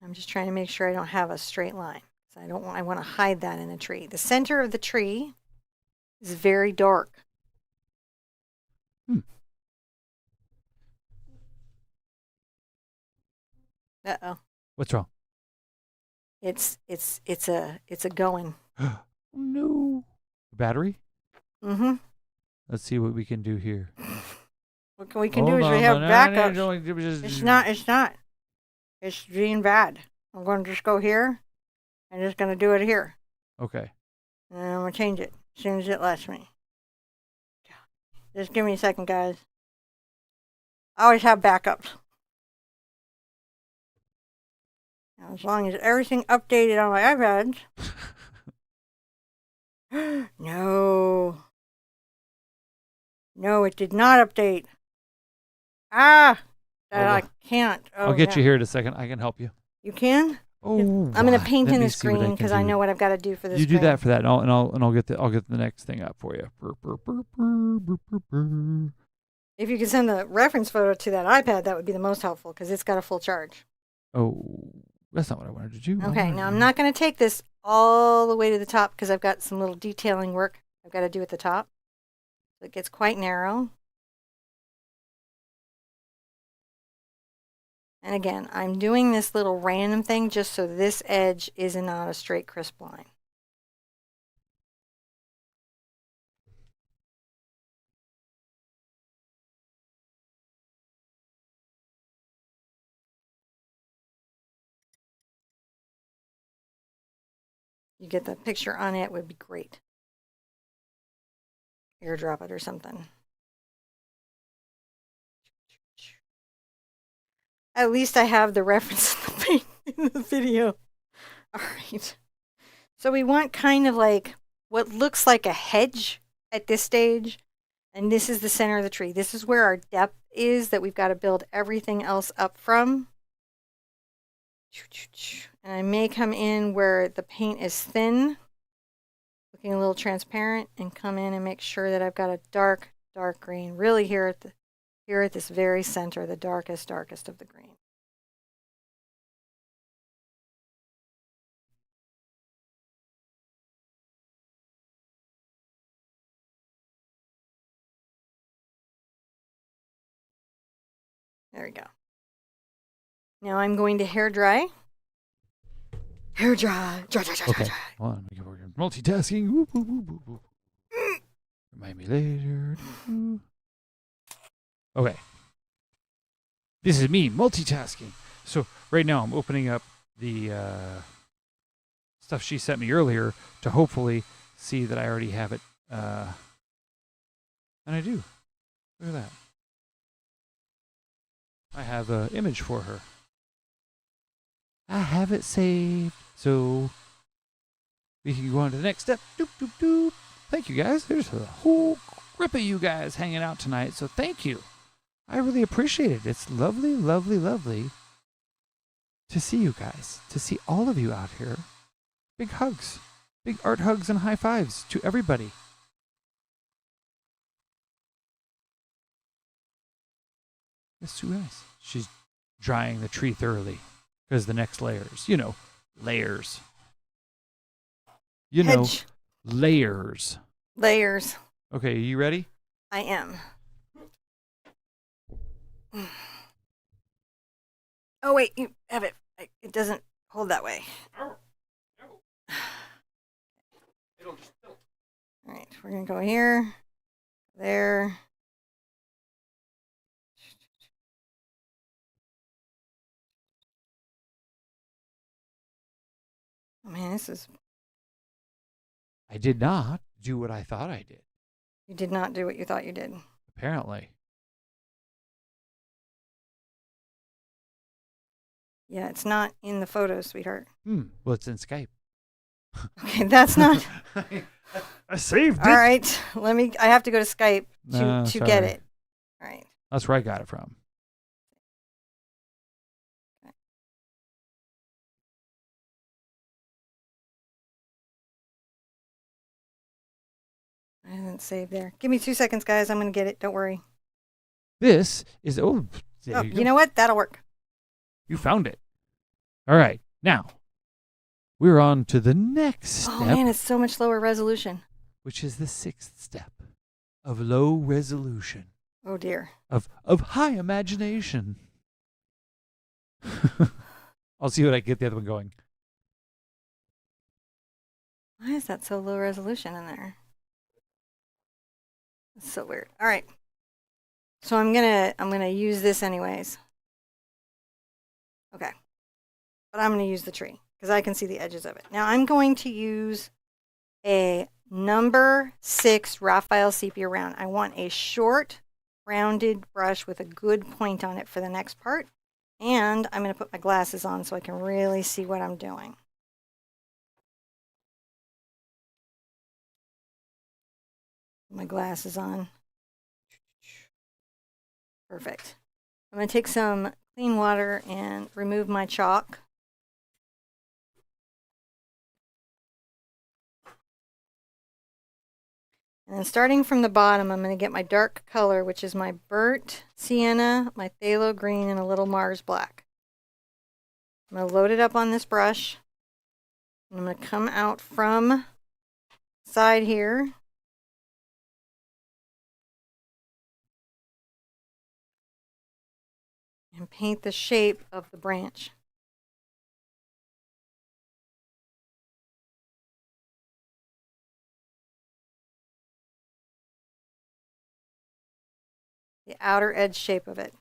I'm just trying to make sure I don't have a straight line. I want to hide that in a tree. The center of the tree is very dark. Uh-oh. What's wrong? It's a going. No. Battery? Mm-hmm. Let's see what we can do here. What we can do is we have backups. It's not. It's being bad. I'm going to just go here. I'm just going to do it here. Okay. And I'm going to change it as soon as it lets me. Just give me a second, guys. I always have backups. Now, as long as everything updated on my iPads. No. No, it did not update. I can't. Oh, I'll get you here in a second. I can help you. You can? Oh, I'm going to paint in this green because I know what I've got to do for this. You do that for that, and I'll get the next thing up for you. If you could send the reference photo to that iPad, that would be the most helpful because it's got a full charge. Oh, that's not what I wanted to do. Okay, now I'm not going to take this all the way to the top because I've got some little detailing work I've got to do at the top. So it gets quite narrow. And again, I'm doing this little random thing just so this edge is not a straight crisp line. You get the picture on it would be great. Airdrop it or something. At least I have the reference in the video. All right. So we want kind of like what looks like a hedge at this stage. And this is the center of the tree. This is where our depth is that we've got to build everything else up from. And I may come in where the paint is thin, looking a little transparent, and come in and make sure that I've got a dark green. Really here at this very center, the darkest of the green. There we go. Now I'm going to hair dry. Hair dry. Dry. Okay. Hold on. We're multitasking. Whoop, whoop, whoop, whoop, whoop. Remind me later. Okay. This is me multitasking. So right now I'm opening up the stuff she sent me earlier to hopefully see that I already have it. And I do. Look at that. I have an image for her. I have it saved. So we can go on to the next step. Doop, doop, doop. Thank you guys. There's a whole grip of you guys hanging out tonight. So thank you. I really appreciate it. It's lovely, lovely, lovely to see you guys, to see all of you out here. Big hugs, big art hugs and high fives to everybody. It's too nice. She's drying the tree thoroughly because the next layers, layers. Hedge. Layers. Layers. Okay, you ready? I am. Oh, wait, you have it. It doesn't hold that way. No. All right, we're going to go here, there. Oh, man, this is... I did not do what I thought I did. You did not do what you thought you did. Apparently. Yeah, it's not in the photos, sweetheart. Well, it's in Skype. Okay, that's not. I saved All it. right, I have to go to Skype No, to get sorry. it. All right. That's where I got it from. I haven't saved there. Give me 2 seconds, guys. I'm going to get it. Don't worry. This is there Oh, you go. you know what? That'll work. You found it. All right. Now, we're on to the next step, Oh, man, it's so much lower resolution. which is the 6th step of low resolution, Oh, dear. of high imagination. I'll see what I get the other one going. Why is that so low resolution in there? It's so weird. All right. So I'm gonna use this anyways. Okay. But I'm gonna use the tree because I can see the edges of it. Now I'm going to use a number 6 Raphael sepia round. I want a short, rounded brush with a good point on it for the next part. And I'm gonna put my glasses on so I can really see what I'm doing. My glasses on. Perfect. I'm going to take some clean water and remove my chalk. And then starting from the bottom, I'm going to get my dark color, which is my burnt sienna, my phthalo green, and a little Mars black. I'm going to load it up on this brush. And I'm going to come out from side here. And paint the shape of the branch. The outer edge shape of it.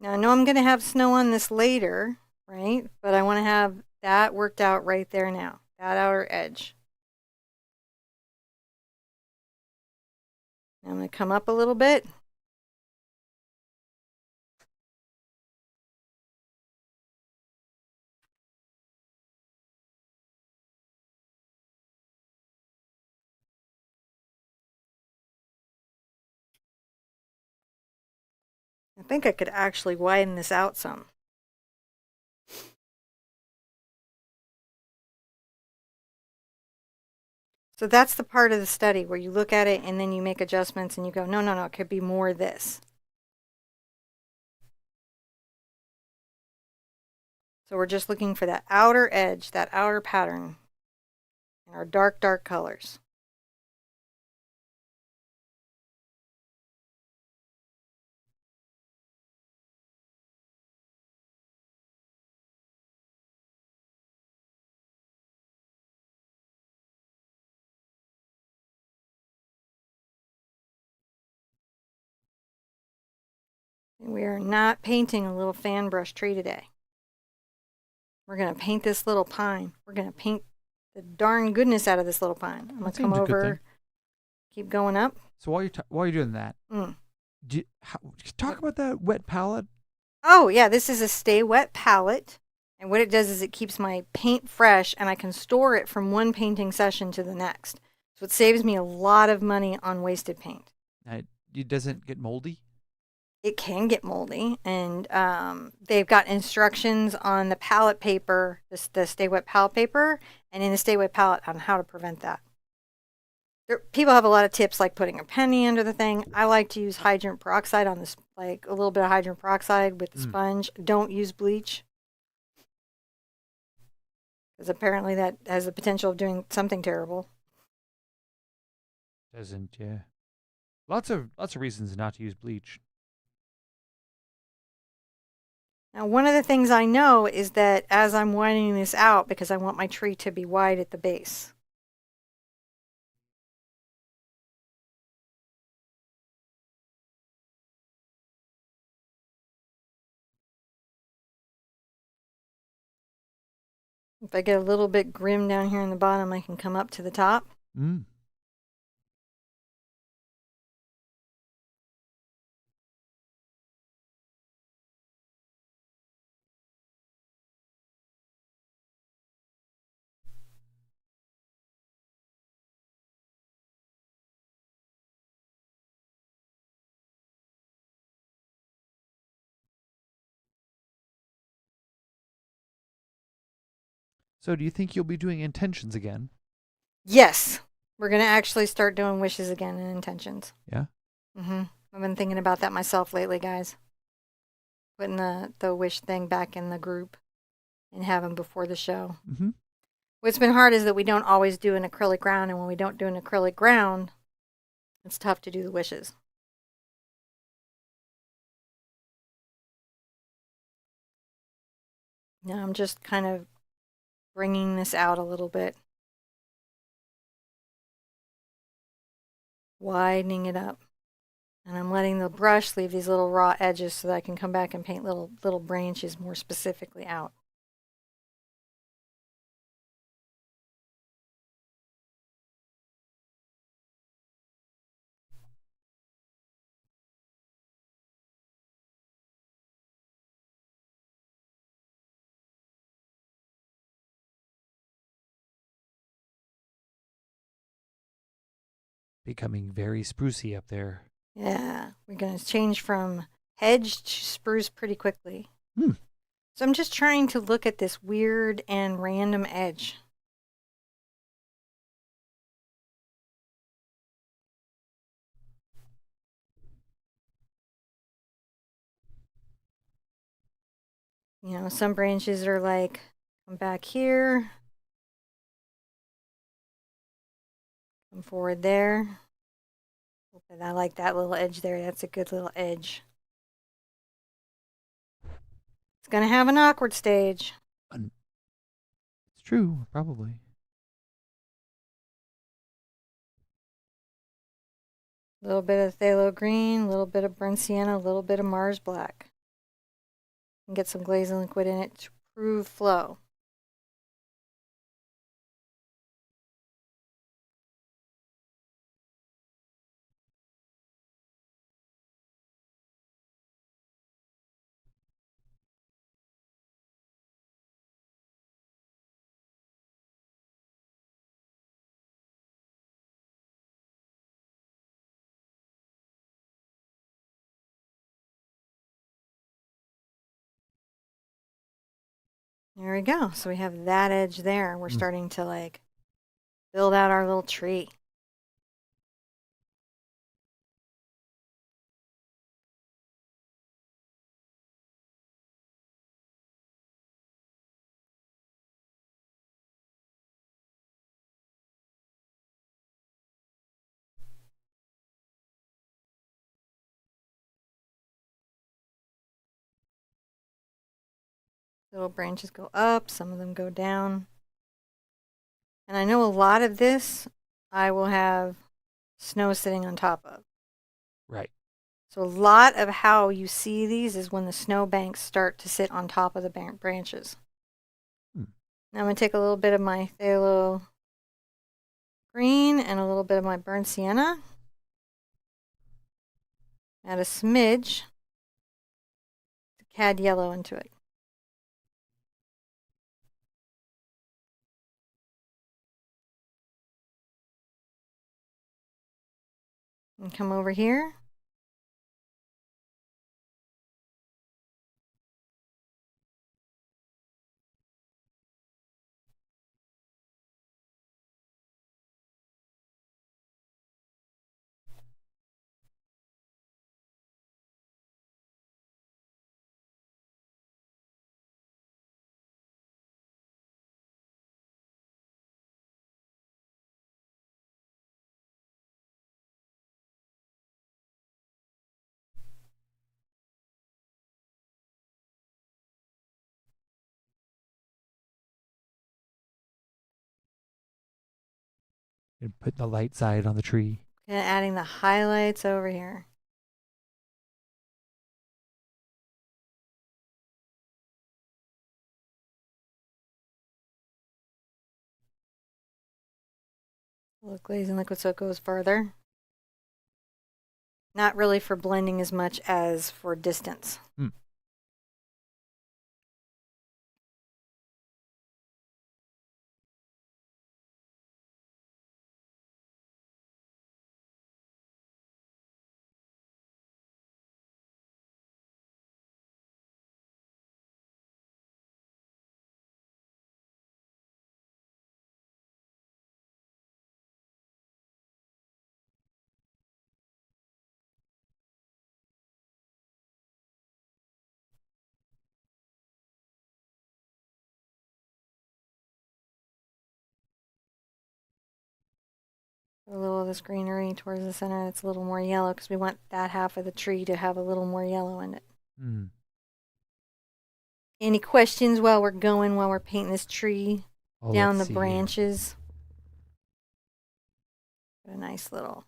Now I know I'm going to have snow on this later, right? But I want to have that worked out right there now, that outer edge. Now I'm going to come up a little bit. I think I could actually widen this out some. So that's the part of the study where you look at it and then you make adjustments and you go, no, no, no, it could be more of this. So we're just looking for that outer edge, that outer pattern, and our dark, dark colors. And we are not painting a little fan brush tree today. We're going to paint this little pine. We're going to paint the darn goodness out of this little pine. I'm going to come over, keep going up. So while you're doing that, talk about that wet palette. Oh, yeah, this is a Stay Wet palette. And what it does is it keeps my paint fresh and I can store it from one painting session to the next. So it saves me a lot of money on wasted paint. It doesn't get moldy? It can get moldy, and they've got instructions on the palette paper, the Stay Wet palette paper, and in the Stay Wet palette on how to prevent that. People have a lot of tips like putting a penny under the thing. I like to use hydrogen peroxide on this, like a little bit of hydrogen peroxide with the sponge. Don't use bleach. Because apparently that has the potential of doing something terrible. Doesn't, yeah. Lots of reasons not to use bleach. Now, one of the things I know is that as I'm widening this out, because I want my tree to be wide at the base. If I get a little bit grim down here in the bottom, I can come up to the top. Mm. So do you think you'll be doing intentions again? Yes, we're going to actually start doing wishes again and intentions. Yeah. I've been thinking about that myself lately, guys. Putting the wish thing back in the group and having before the show. Mm-hmm. What's been hard is that we don't always do an acrylic ground, and when we don't do an acrylic ground, it's tough to do the wishes. Now I'm just kind of bringing this out a little bit, widening it up. And I'm letting the brush leave these little raw edges so that I can come back and paint little branches more specifically out. Becoming very sprucey up there. Yeah, we're going to change from hedge to spruce pretty quickly. Hmm. So I'm just trying to look at this weird and random edge. You know, some branches are like, come back here, come forward there. I like that little edge there. That's a good little edge. It's going to have an awkward stage. It's true, probably. A little bit of phthalo green, a little bit of burnt sienna, a little bit of Mars black. And get some glazing liquid in it to improve flow. There we go. So we have that edge there. We're starting to like build out our little tree. Little branches go up, some of them go down. And I know a lot of this I will have snow sitting on top of. Right. So a lot of how you see these is when the snow banks start to sit on top of the branches. Hmm. Now I'm going to take a little bit of my phthalo green and a little bit of my burnt sienna. Add a smidge of cad yellow into it. And come over here. And put the light side on the tree. And adding the highlights over here. A little glazing liquid so it goes further. Not really for blending as much as for distance. Hmm. A little of this greenery towards the center. It's a little more yellow because we want that half of the tree to have a little more yellow in it. Hmm. Any questions while we're painting this tree Oh, down let's the see here. branches? A nice little.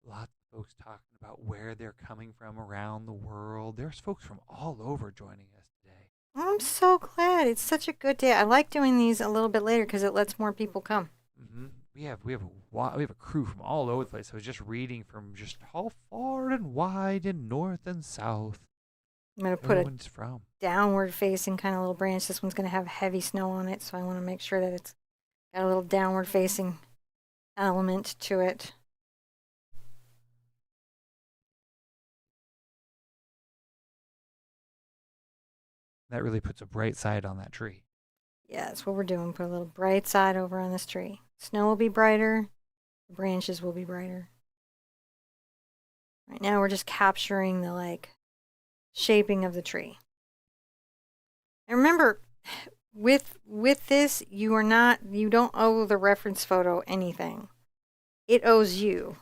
Lots of folks talking about where they're coming from around the world. There's folks from all over joining us today. I'm so glad. It's such a good day. I like doing these a little bit later because it lets more people come. Mm-hmm. We have a crew from all over the place. I was just reading from just how far and wide and north and south I'm going to put a everyone's from. downward facing kind of little branch. This one's going to have heavy snow on it, so I want to make sure that it's got a little downward facing element to it. That really puts a bright side on that tree. Yeah, that's what we're doing. Put a little bright side over on this tree. Snow will be brighter. The branches will be brighter. Right now we're just capturing the shaping of the tree. And remember, with this, you don't owe the reference photo anything. It owes you.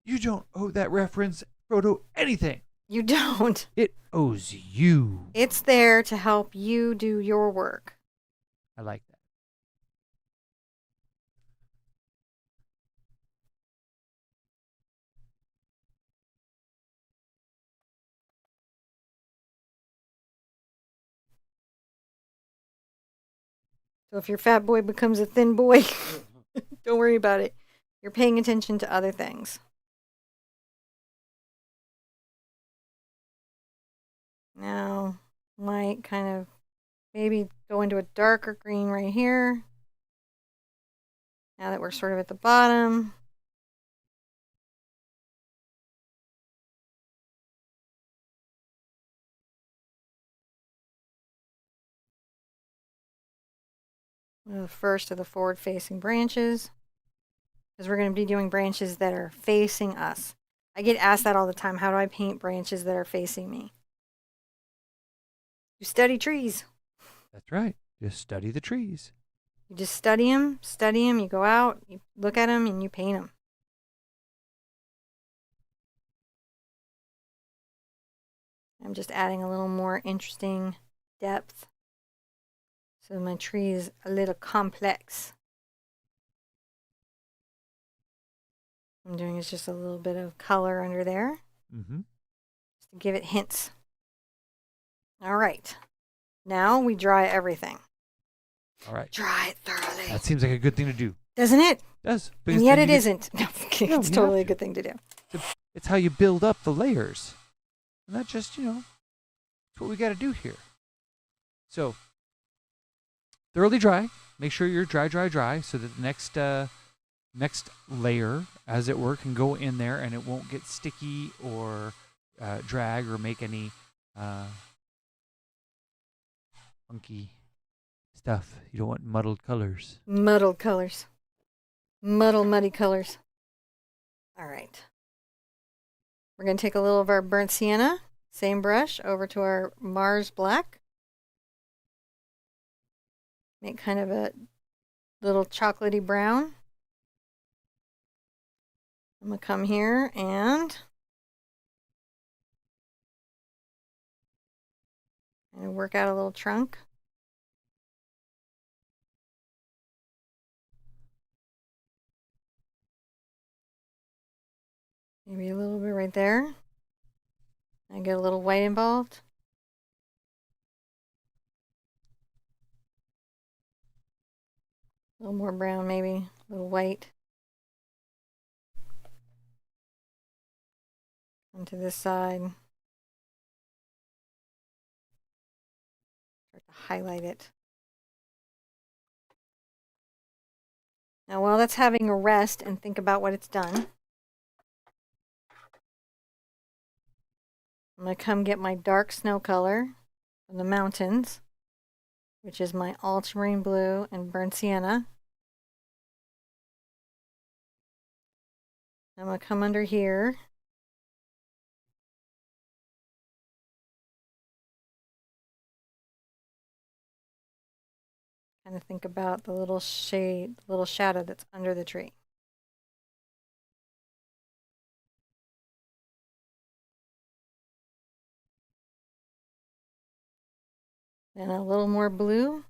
You don't owe that reference photo anything. You don't. It owes you. It's there to help you do your work. I like that. So if your fat boy becomes a thin boy, don't worry about it. You're paying attention to other things. Now, might kind of maybe go into a darker green right here. Now that we're sort of at the bottom. The first of the forward facing branches. Because we're going to be doing branches that are facing us. I get asked that all the time. How do I paint branches that are facing me? You study trees. That's right. Just study the trees. You just study them, you go out, you look at them, and you paint them. I'm just adding a little more interesting depth. So my tree is a little complex. I'm doing is just a little bit of color under there. Mm-hmm. Just to give it hints. All right. Now we dry everything. All right. Dry it thoroughly. That seems like a good thing to do. Doesn't it? It does. And yet it isn't. No, it's you totally have a good thing to do. It's how you build up the layers. And that just, it's what we got to do here. So, thoroughly dry. Make sure you're dry, so that the next layer, as it were, can go in there and it won't get sticky or drag or make any funky stuff. You don't want muddled colors. Muddled colors. Muddy colors. All right. We're going to take a little of our burnt sienna, same brush, over to our Mars black. Make kind of a little chocolatey brown. I'm going to come here and work out a little trunk. Maybe a little bit right there. I get a little white involved. A little more brown maybe, a little white. Onto this side. Start to highlight it. Now while that's having a rest and think about what it's done, I'm going to come get my dark snow color from the mountains, which is my Ultramarine Blue and Burnt Sienna. I'm going to come under here. Kind of think about the little shade, the little shadow that's under the tree. Then a little more blue.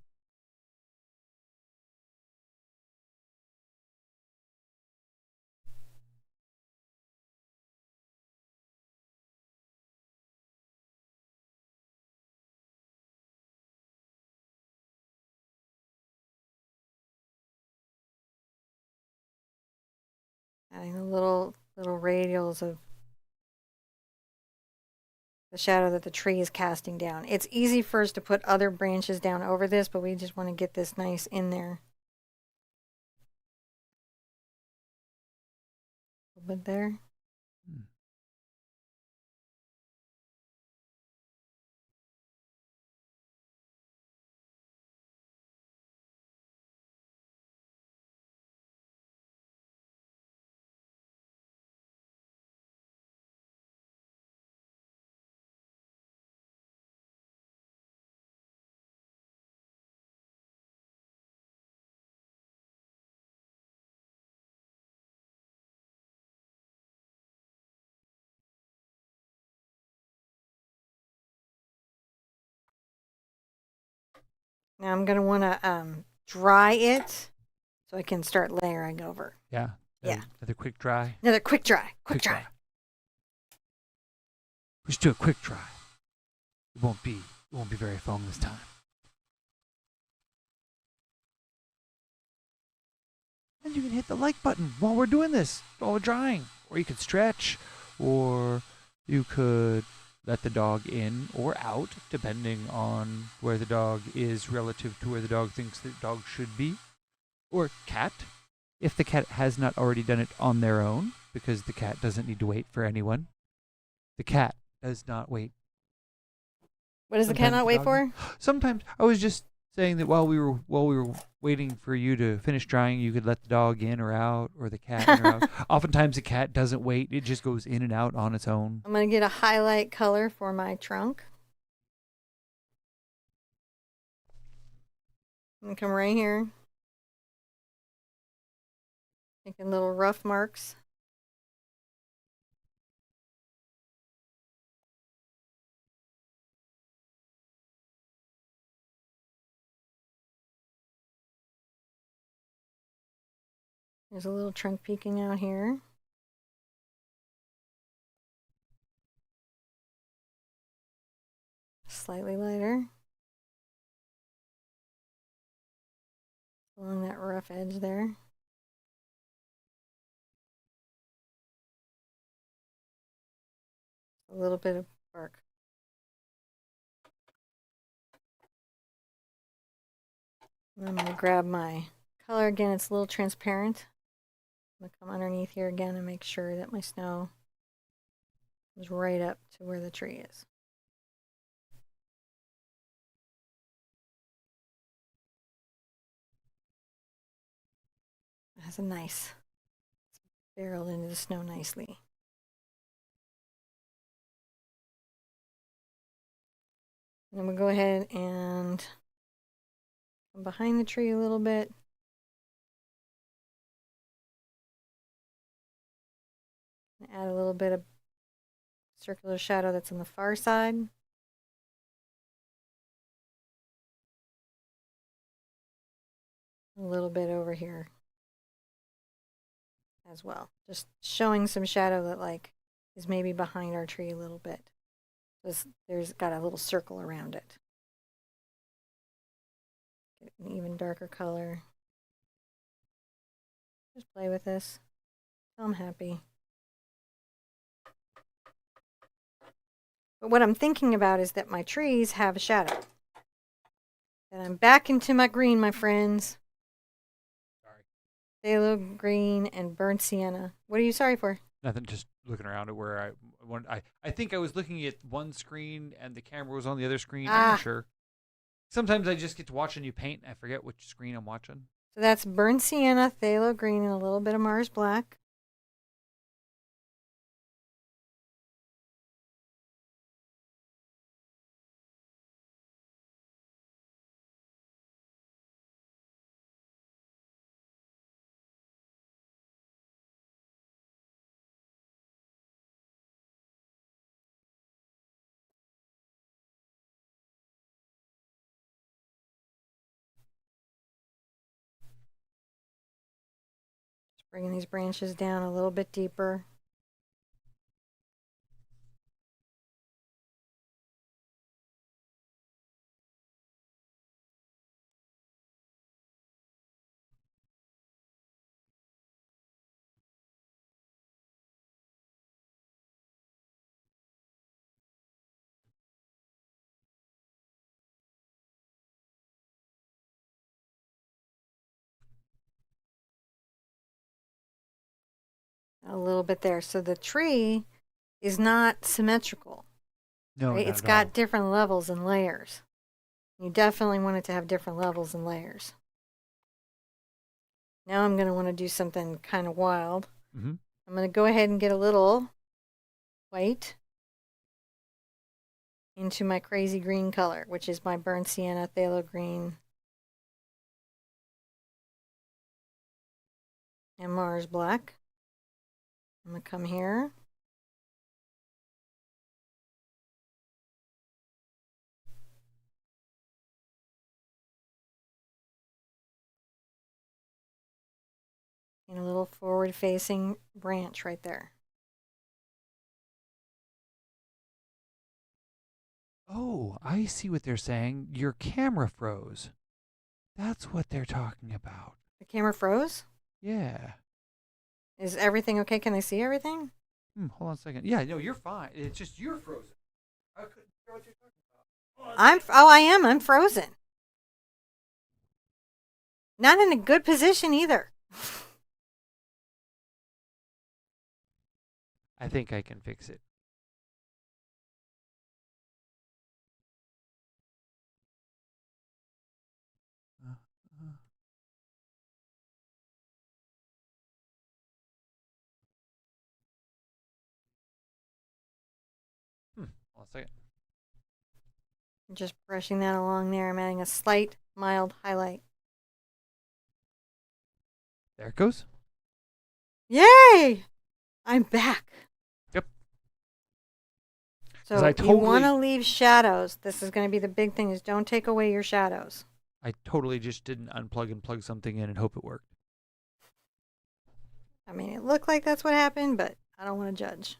Adding the little radials of the shadow that the tree is casting down. It's easy for us to put other branches down over this, but we just want to get this nice in there. A little bit there. Now I'm going to want to dry it so I can start layering over. Yeah. Yeah. Another quick dry. Another quick dry. Quick dry. We should do a quick dry. It won't be very foam this time. And you can hit the like button while we're doing this, while we're drying. Or you could stretch, or you could let the dog in or out, depending on where the dog is relative to where the dog thinks the dog should be. Or cat, if the cat has not already done it on their own, because the cat doesn't need to wait for anyone. The cat does not wait. What does the cat not wait for? Sometimes I was just saying that while we were waiting for you to finish drying, you could let the dog in or out, or the cat in or out. Oftentimes the cat doesn't wait; it just goes in and out on its own. I'm gonna get a highlight color for my trunk. I'm gonna come right here, making little rough marks. There's a little trunk peeking out here. Slightly lighter. Along that rough edge there. A little bit of bark. And I'm going to grab my color again. It's a little transparent. I'm going to come underneath here again and make sure that my snow is right up to where the tree is. It has a nice, barreled into the snow nicely. And I'm going to go ahead and come behind the tree a little bit. And add a little bit of circular shadow that's on the far side. A little bit over here as well. Just showing some shadow that, like, is maybe behind our tree a little bit. There's got a little circle around it. Get an even darker color. Just play with this. I'm happy. But what I'm thinking about is that my trees have a shadow. And I'm back into my green, my friends. Sorry. Phthalo Green and burnt sienna. What are you sorry for? Nothing. Just looking around at where I think I was looking at one screen and the camera was on the other screen. I'm not sure. Sometimes I just get to watching you paint and I forget which screen I'm watching. So that's burnt sienna, phthalo green, and a little bit of Mars black. Just bringing these branches down a little bit deeper. A little bit there. So the tree is not symmetrical. No, right? not It's at got all. different levels and layers. You definitely want it to have different levels and layers. Now I'm going to want to do something kind of wild. Mm-hmm. I'm going to go ahead and get a little white into my crazy green color, which is my burnt sienna, phthalo green, and Mars black. I'm going to come here. And a little forward facing branch right there. Oh, I see what they're saying. Your camera froze. That's what they're talking about. The camera froze? Yeah. Is everything okay? Can I see everything? Hold on a second. Yeah, no, you're fine. It's just you're frozen. I couldn't hear what you're talking about. I am. I'm frozen. Not in a good position either. I think I can fix it. Uh, uh. Hold on a second. Just brushing that along there. I'm adding a slight, mild highlight. There it goes. Yay! I'm back. Yep. So you want to leave shadows. This is going to be the big thing: is don't take away your shadows. I totally just didn't unplug and plug something in and hope it worked. I mean, it looked like that's what happened, but I don't want to judge.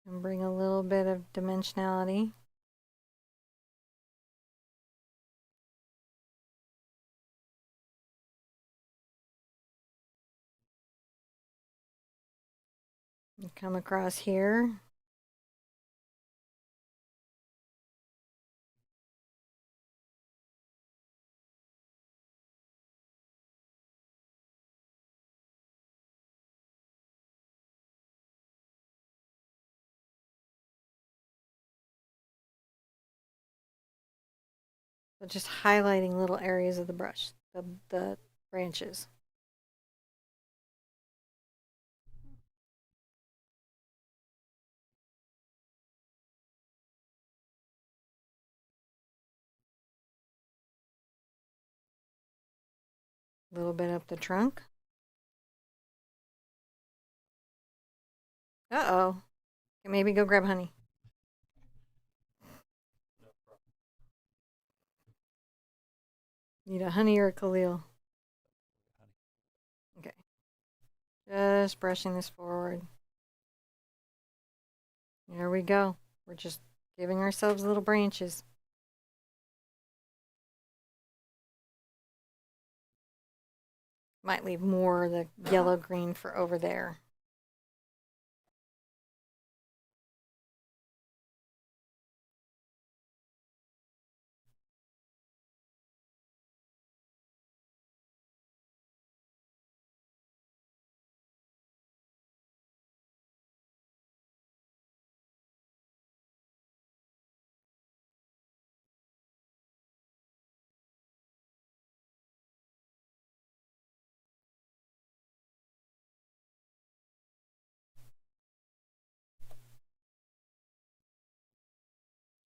And bring a little bit of dimensionality. And come across here. So just highlighting little areas of the brush, the branches. A little bit up the trunk. Uh-oh. Maybe go grab honey. Need a honey or a Khalil? Okay. Just brushing this forward. There we go. We're just giving ourselves little branches. Might leave more of the yellow-green for over there.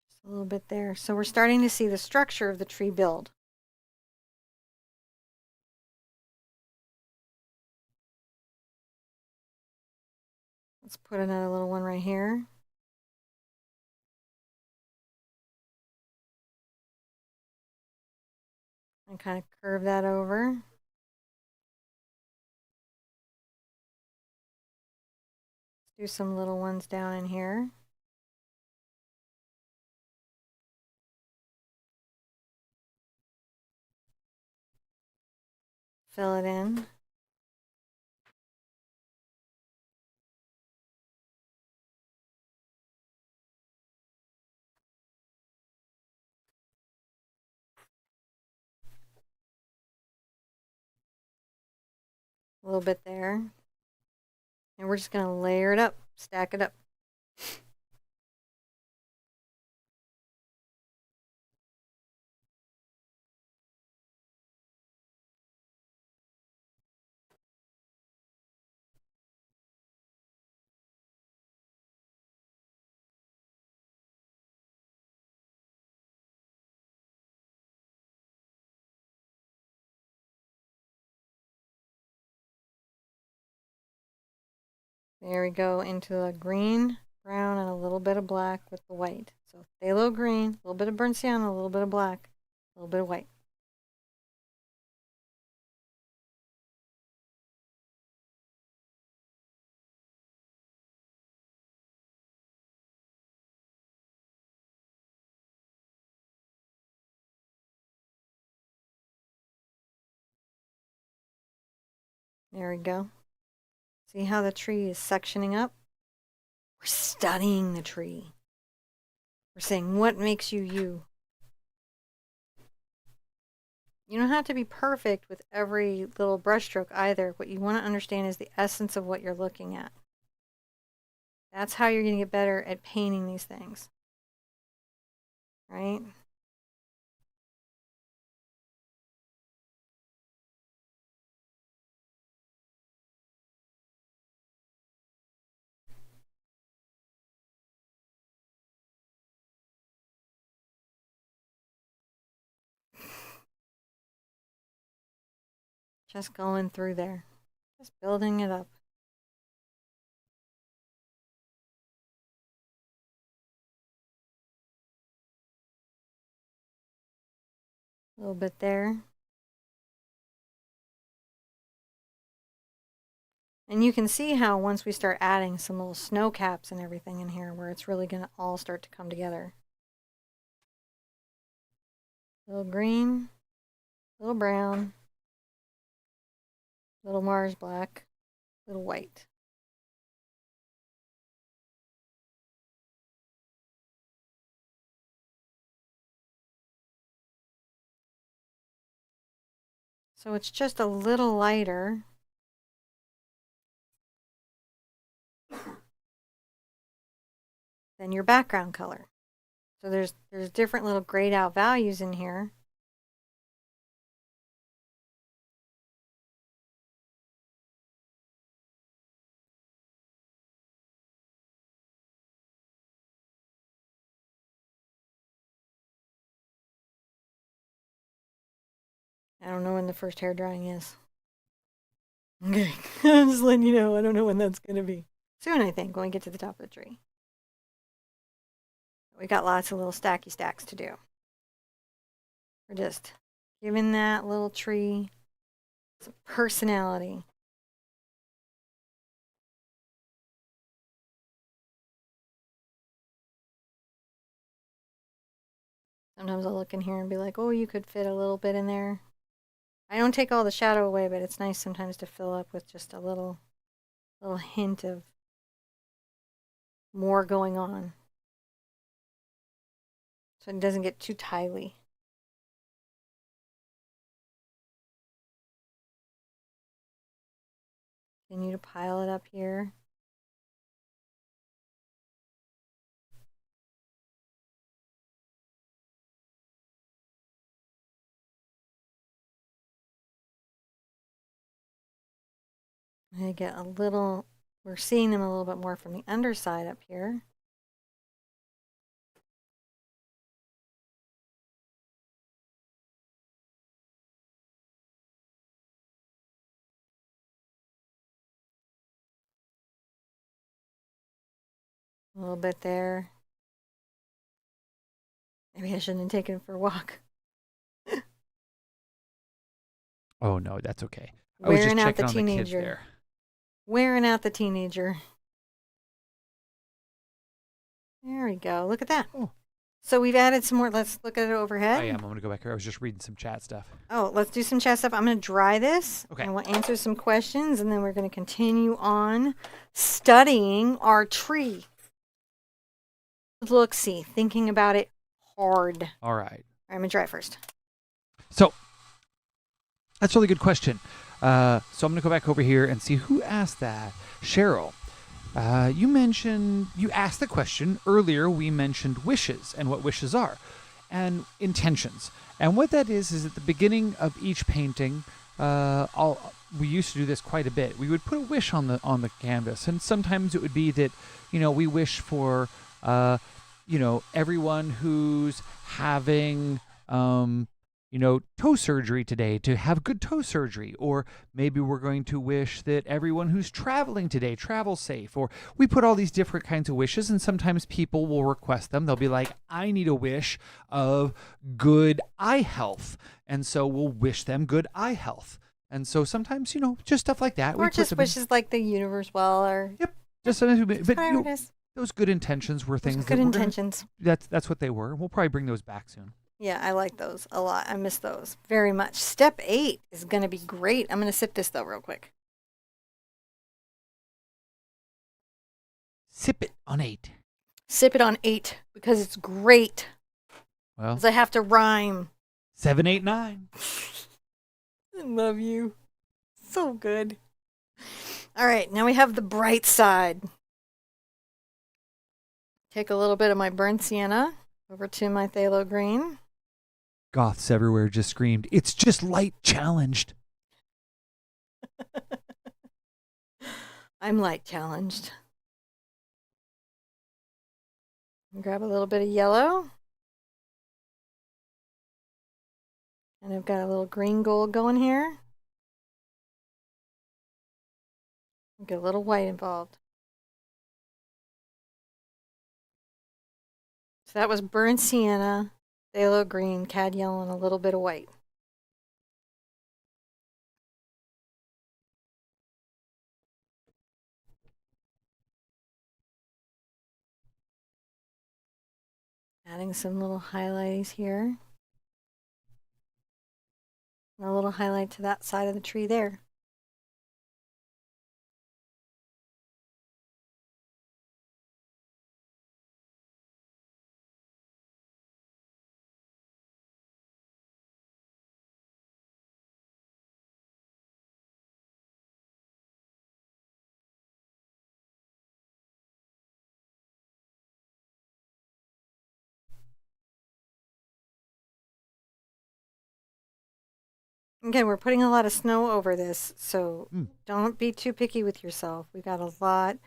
Just a little bit there. So we're starting to see the structure of the tree build. Let's put another little one right here. And kind of curve that over. Let's do some little ones down in here. Fill it in. A little bit there. And we're just going to layer it up, stack it up. There we go, into the green, brown, and a little bit of black with the white. So phthalo green, a little bit of burnt sienna, a little bit of black, a little bit of white. There we go. See how the tree is sectioning up? We're studying the tree. We're saying, what makes you you? You don't have to be perfect with every little brushstroke either. What you want to understand is the essence of what you're looking at. That's how you're going to get better at painting these things. Right? Just going through there. Just building it up. A little bit there. And you can see how once we start adding some little snow caps and everything in here, where it's really going to all start to come together. Little green, little brown, little Mars black, little white. So it's just a little lighter. Than your background color. So there's different little grayed out values in here. I don't know when the first hair drying is. Okay, I'm just letting you know. I don't know when that's going to be. Soon, I think, when we get to the top of the tree. We got lots of little stacky stacks to do. We're just Giving that little tree some personality. Sometimes I'll look in here and be like, oh, you could fit a little bit in there. I don't take all the shadow away, but it's nice sometimes to fill up with just a little hint of more going on. So it doesn't get too tiley. Continue to pile it up here. I get a little, we're seeing them a little bit more from the underside up here. A little bit there. Maybe I shouldn't have taken it for a walk. Oh no, that's okay. I was just Wearing out the checking on the kids teenager. there. Wearing out the teenager. There we go. Look at that. Oh. So we've added some more. Let's look at it overhead. I am. I'm going to go back here. I was just reading some chat stuff. Oh, let's do some chat stuff. I'm going to dry this. Okay. And we'll answer some questions, and then we're going to continue on studying our tree. Look-see, thinking about it hard. All right. I'm going to dry first. So, that's a really good question. So I'm going to go back over here and see who asked that. Cheryl, you asked the question earlier. We mentioned wishes and what wishes are and intentions. And what that is at the beginning of each painting, we used to do this quite a bit. We would put a wish on the canvas, and sometimes it would be that, we wish for, everyone who's having, toe surgery today to have good toe surgery, or maybe we're going to wish that everyone who's traveling today travel safe, or we put all these different kinds of wishes, and sometimes people will request them. They'll be like, I need a wish of good eye health, and so we'll wish them good eye health. And so sometimes, just stuff like that. Or just wishes like the universe well, or yep, just sometimes, but whatever it is. Those good intentions were things. Good intentions. That's what they were. We'll probably bring those back soon. Yeah, I like those a lot. I miss those very much. Step 8 is going to be great. I'm going to sip this, though, real quick. Sip it on 8. Sip it on 8 because it's great. Well, because I have to rhyme. 7, 8, 9. I love you. So good. All right, now we have the bright side. Take a little bit of my burnt sienna over to my phthalo green. Goths everywhere just screamed, it's just light challenged. I'm light challenged. Grab a little bit of yellow. And I've got a little green gold going here. Get a little white involved. So that was burnt sienna, phthalo green, cad yellow, and a little bit of white. Adding some little highlights here. And a little highlight to that side of the tree there. Again, we're putting a lot of snow over this, so don't be too picky with yourself. We've got a lot.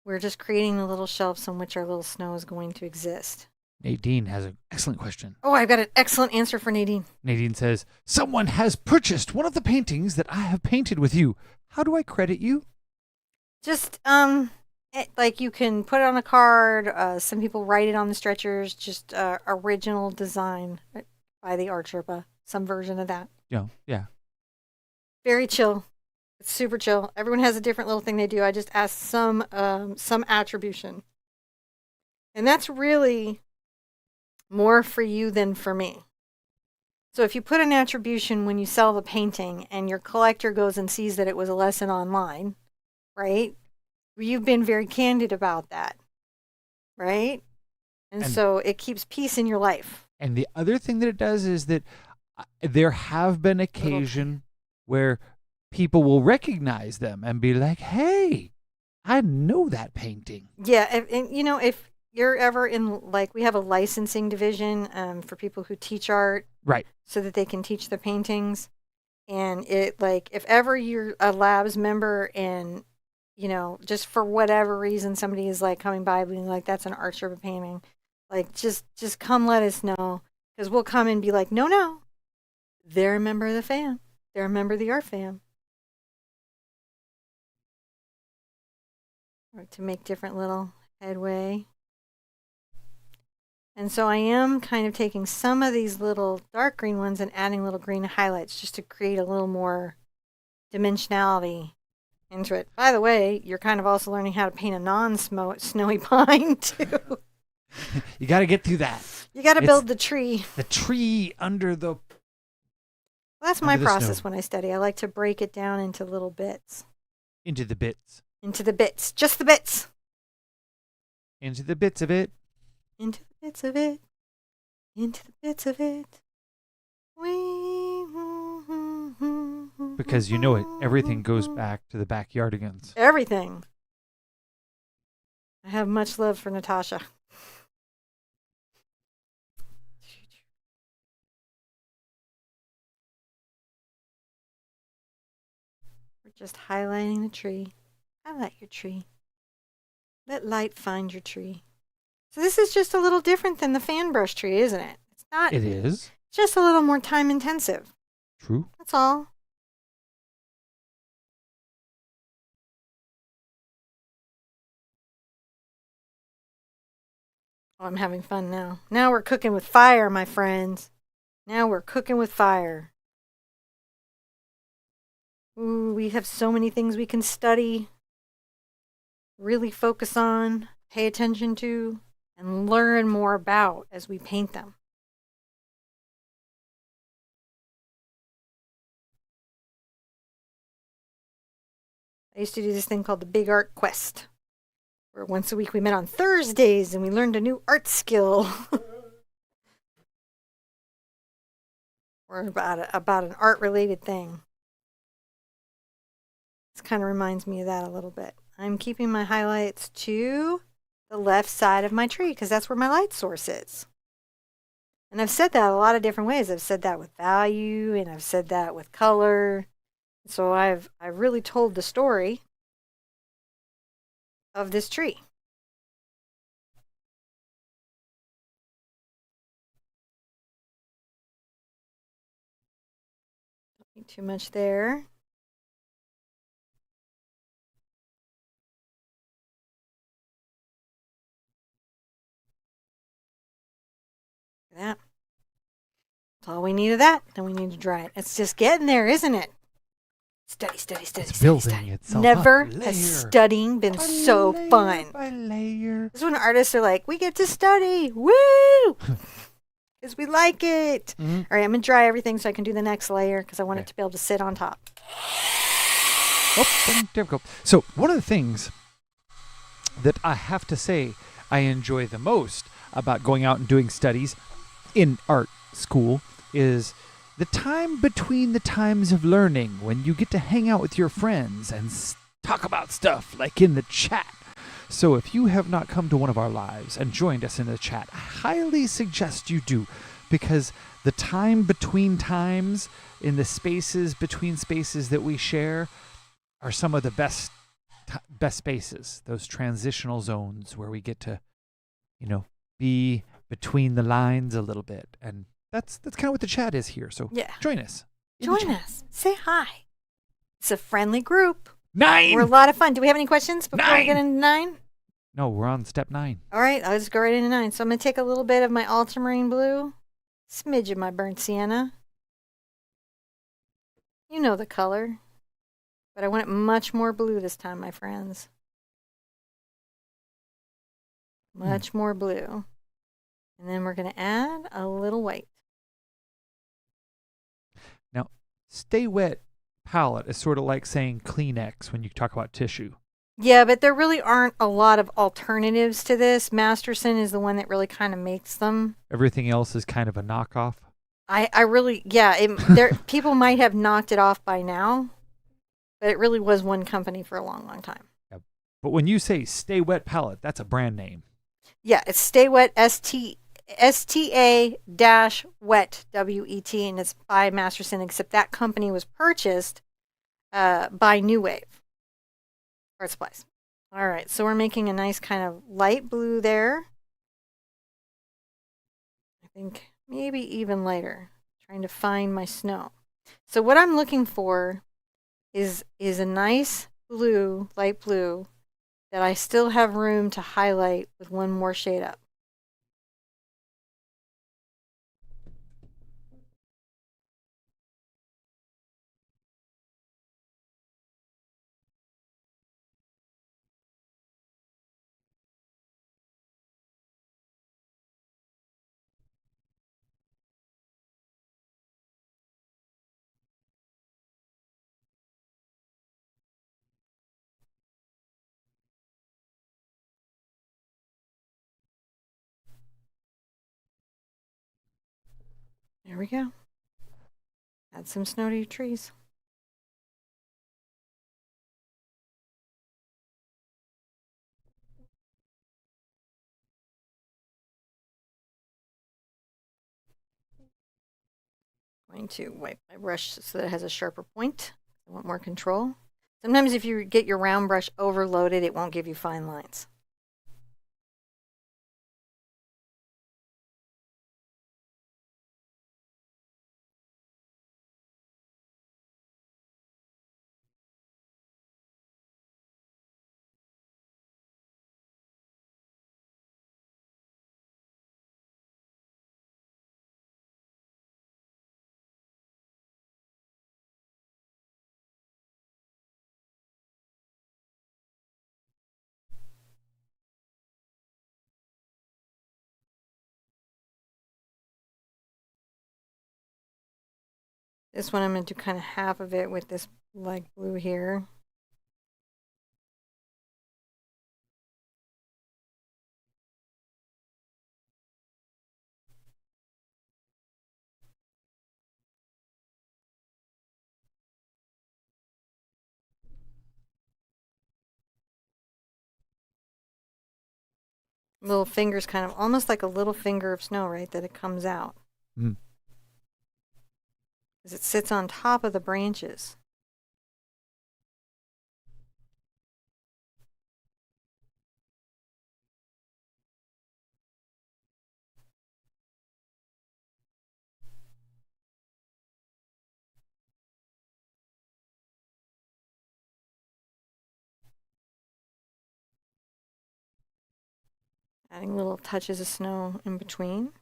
We're just creating the little shelves on which our little snow is going to exist. Nadine has an excellent question. Oh, I've got an excellent answer for Nadine. Nadine says, someone has purchased one of the paintings that I have painted with you. How do I credit you? Just, like you can put it on a card. Some people write it on the stretchers. Just original design. by the Art Sherpa, some version of that. Yeah. Very chill. It's super chill. Everyone has a different little thing they do. I just asked some attribution. And that's really more for you than for me. So if you put an attribution when you sell the painting and your collector goes and sees that it was a lesson online, right? You've been very candid about that, right? And so it keeps peace in your life. And the other thing that it does is that there have been occasion where people will recognize them and be like, hey, I know that painting. Yeah. If you're ever in, like, we have a licensing division for people who teach art. Right. So that they can teach their paintings. And if ever you're a labs member and, just for whatever reason, somebody is like coming by being like, that's an Art Sherpa painting. Like, just come let us know. Because we'll come and be like, no. They're a member of the fam. They're a member of the art fam. Or to make different little headway. And so I am kind of taking some of these little dark green ones and adding little green highlights just to create a little more dimensionality into it. By the way, you're kind of also learning how to paint a non-snowy pine, too. You got to get through that. You got to build the tree. The tree under the... Well, that's my process when I study. I like to break it down into little bits. Into the bits. Into the bits. Just the bits. Into the bits of it. Into the bits of it. Into the bits of it. Because everything goes back to the backyardigans. Everything. I have much love for Natasha. We're just highlighting the tree. Highlight your tree. Let light find your tree. So this is just a little different than the fan brush tree, isn't it? It's not. It is. It's just a little more time intensive. True. That's all. Oh, I'm having fun now. Now we're cooking with fire, my friends. Now we're cooking with fire. Ooh, we have so many things we can study, really focus on, pay attention to, and learn more about as we paint them. I used to do this thing called the Big Art Quest, where once a week we met on Thursdays and we learned a new art skill. Or about an art-related thing. This kind of reminds me of that a little bit. I'm keeping my highlights to the left side of my tree because that's where my light source is. And I've said that a lot of different ways. I've said that with value and I've said that with color. So I've really told the story of this tree. Don't need too much there. That. That's all we need of that. Then we need to dry it. It's just getting there, isn't it? Study. It's building itself Never up, has studying been so fun. By layer. This is when artists are like, we get to study. Woo! Because we like it. Mm-hmm. All right, I'm going to dry everything so I can do the next layer because I want it to be able to sit on top. Oh, there we go. So one of the things that I have to say I enjoy the most about going out and doing studies in art school is the time between the times of learning when you get to hang out with your friends and talk about stuff like in the chat. So if you have not come to one of our lives and joined us in the chat, I highly suggest you do, because the time between times in the spaces between spaces that we share are some of the best spaces, those transitional zones where we get to, be between the lines a little bit. And that's kind of what the chat is here. So join us. Join us. Say hi. It's a friendly group. 9. We're a lot of fun. Do we have any questions before we get into 9? No, we're on step 9. All right, I'll just go right into 9. So I'm going to take a little bit of my ultramarine blue, Smidge of my burnt sienna. You know the color. But I want it much more blue this time, my friends. Much more blue. And then we're going to add a little white. Now, stay wet palette is sort of like saying Kleenex when you talk about tissue. Yeah, but there really aren't a lot of alternatives to this. Masterson is the one that really kind of makes them. Everything else is kind of a knockoff. I really, yeah, there people might have knocked it off by now, but it really was one company for a long, long time. Yeah. But when you say stay wet palette, that's a brand name. Yeah, it's Stay Wet, STA dash wet, WET, and it's by Masterson, except that company was purchased by New Wave Art Supplies. All right, so we're making a nice kind of light blue there. I think maybe even lighter. Trying to find my snow. So what I'm looking for is a nice blue, light blue, that I still have room to highlight with one more shade up. There we go. Add some snow to your trees. Going to wipe my brush so that it has a sharper point. I want more control. Sometimes if you get your round brush overloaded, it won't give you fine lines. This one I'm going to do kind of half of it with this light blue here. Little fingers, kind of almost like a little finger of snow, right? That it comes out. Mm. Because it sits on top of the branches. Adding little touches of snow in between.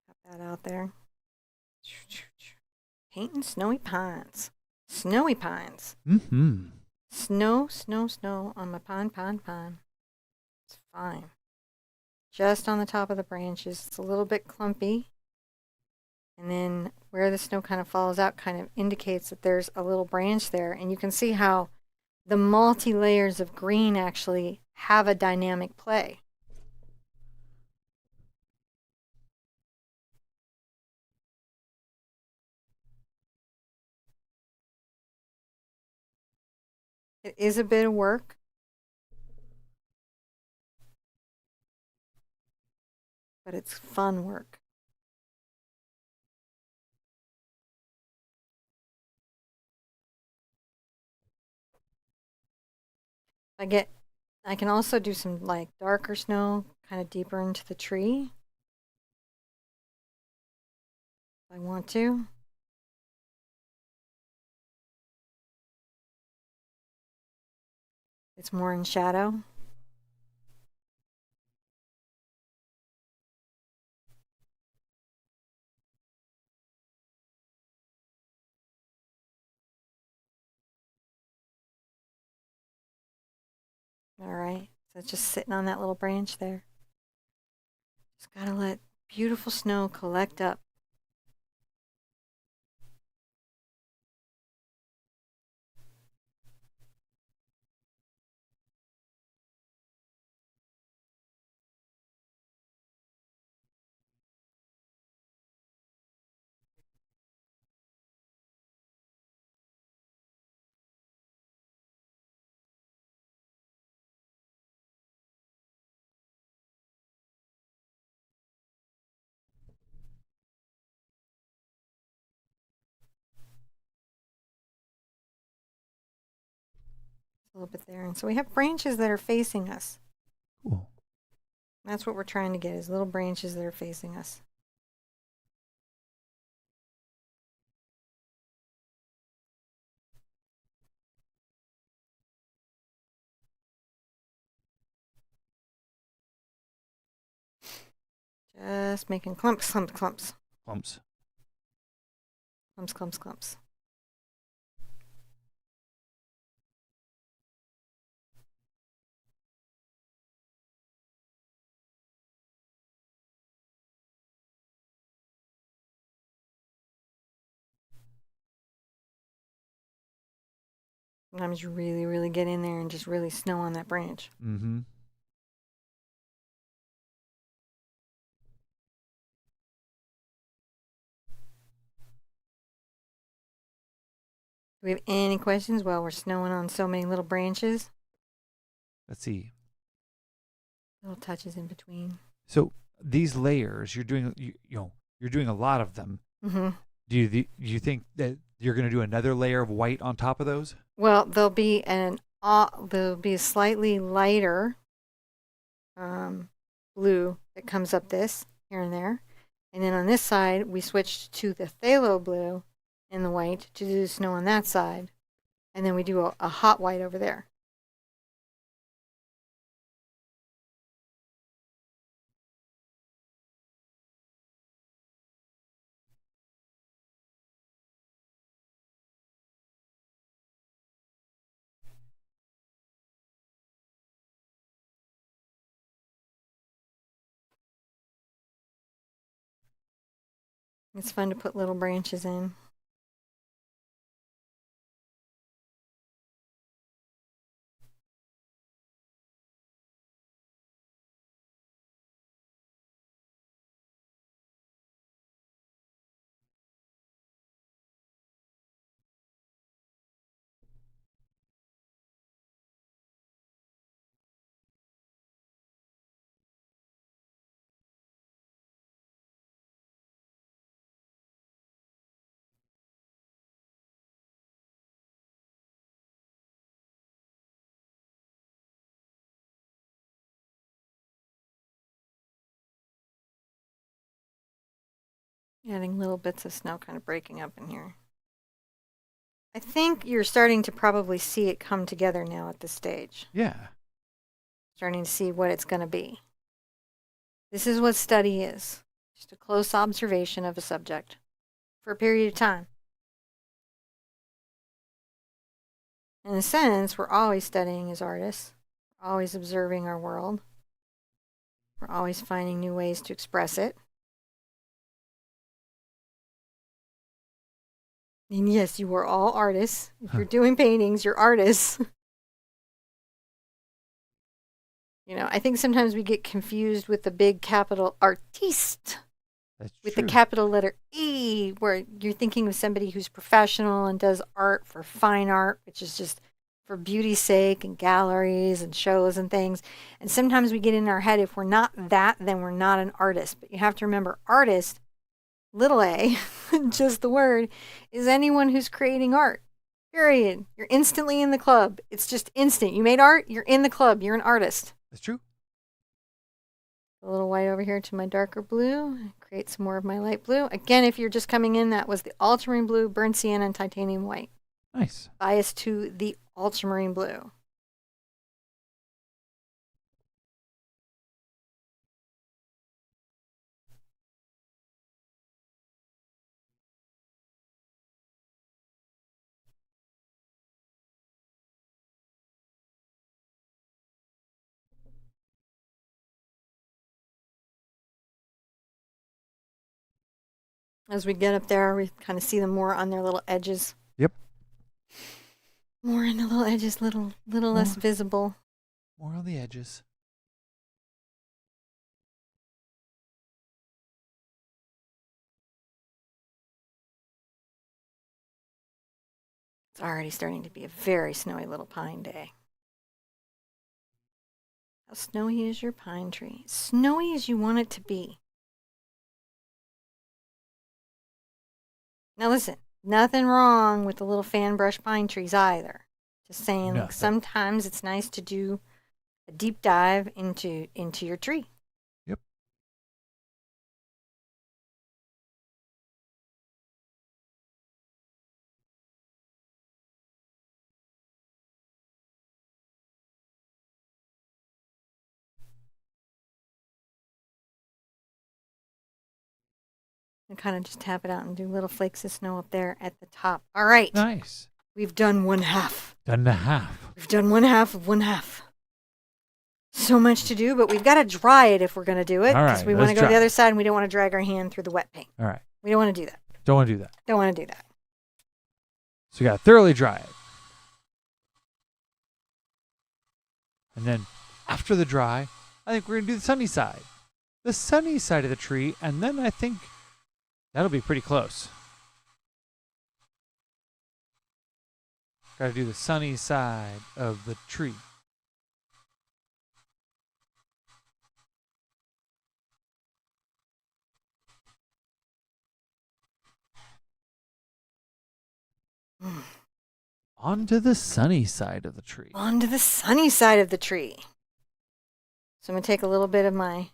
Got that out there. Painting snowy pines. Snowy pines. Mm-hmm. Snow, snow, snow on my pine. It's fine. Just on the top of the branches. It's a little bit clumpy. And then where the snow kind of falls out kind of indicates that there's a little branch there. And you can see how the multi-layers of green actually have a dynamic play. It is a bit of work. But it's fun work. I can also do some like darker snow, kind of deeper into the tree. If I want to. It's more in shadow. All right, so it's just sitting on that little branch there. Just gotta let beautiful snow collect up. A little bit there. And so we have branches that are facing us. Cool. That's what we're trying to get, is little branches that are facing us. Just making clumps, clumps, clumps. Clumps. Clumps, clumps, clumps. Sometimes you really, really get in there and just really snow on that branch. Mm-hmm. Do we have any questions while we're snowing on so many little branches? Let's see. Little touches in between. So these layers, you're doing, you're doing a lot of them. Mm-hmm. Do you think that you're going to do another layer of white on top of those? Well, there'll be a slightly lighter blue that comes up this here and there, and then on this side we switched to the phthalo blue and the white to do the snow on that side, and then we do a hot white over there. It's fun to put little branches in. Adding little bits of snow kind of breaking up in here. I think you're starting to probably see it come together now at this stage. Yeah. Starting to see what it's going to be. This is what study is. Just a close observation of a subject for a period of time. In a sense, we're always studying as artists. We're always observing our world. We're always finding new ways to express it. And yes, you are all artists. If you're doing paintings, you're artists. I think sometimes we get confused with the big capital artiste. That's with true. the capital letter E, where you're thinking of somebody who's professional and does art for fine art, which is just for beauty's sake and galleries and shows and things. And sometimes we get in our head, if we're not that, then we're not an artist. But you have to remember, artist, little a, just the word, is anyone who's creating art. Period. You're instantly in the club. It's just instant. You made art, you're in the club. You're an artist. That's true. A little white over here to my darker blue. Create some more of my light blue. Again, if you're just coming in, that was the ultramarine blue, burnt sienna, and titanium white. Nice. Bias to the ultramarine blue. As we get up there, we kind of see them more on their little edges. Yep. More in the little edges, little less visible. More on the edges. It's already starting to be a very snowy little pine day. How snowy is your pine tree? Snowy as you want it to be. Now listen, nothing wrong with the little fan brush pine trees either. Just saying, like, sometimes it's nice to do a deep dive into your tree. Yep. And kind of just tap it out and do little flakes of snow up there at the top. All right. Nice. We've done one half. Done the half. We've done one half of one half. So much to do, but we've got to dry it if we're going to do it. All Because right, we want to let's go to the dry other it. side and we don't want to drag our hand through the wet paint. All right. We don't want to do that. Don't want to do that. Don't want to do that. So you got to thoroughly dry it. And then after the dry, I think we're going to do the sunny side. The sunny side of the tree, and then I think that'll be pretty close. Got to do the sunny side of the tree. Onto the sunny side of the tree. Onto the sunny side of the tree. So I'm going to take a little bit of my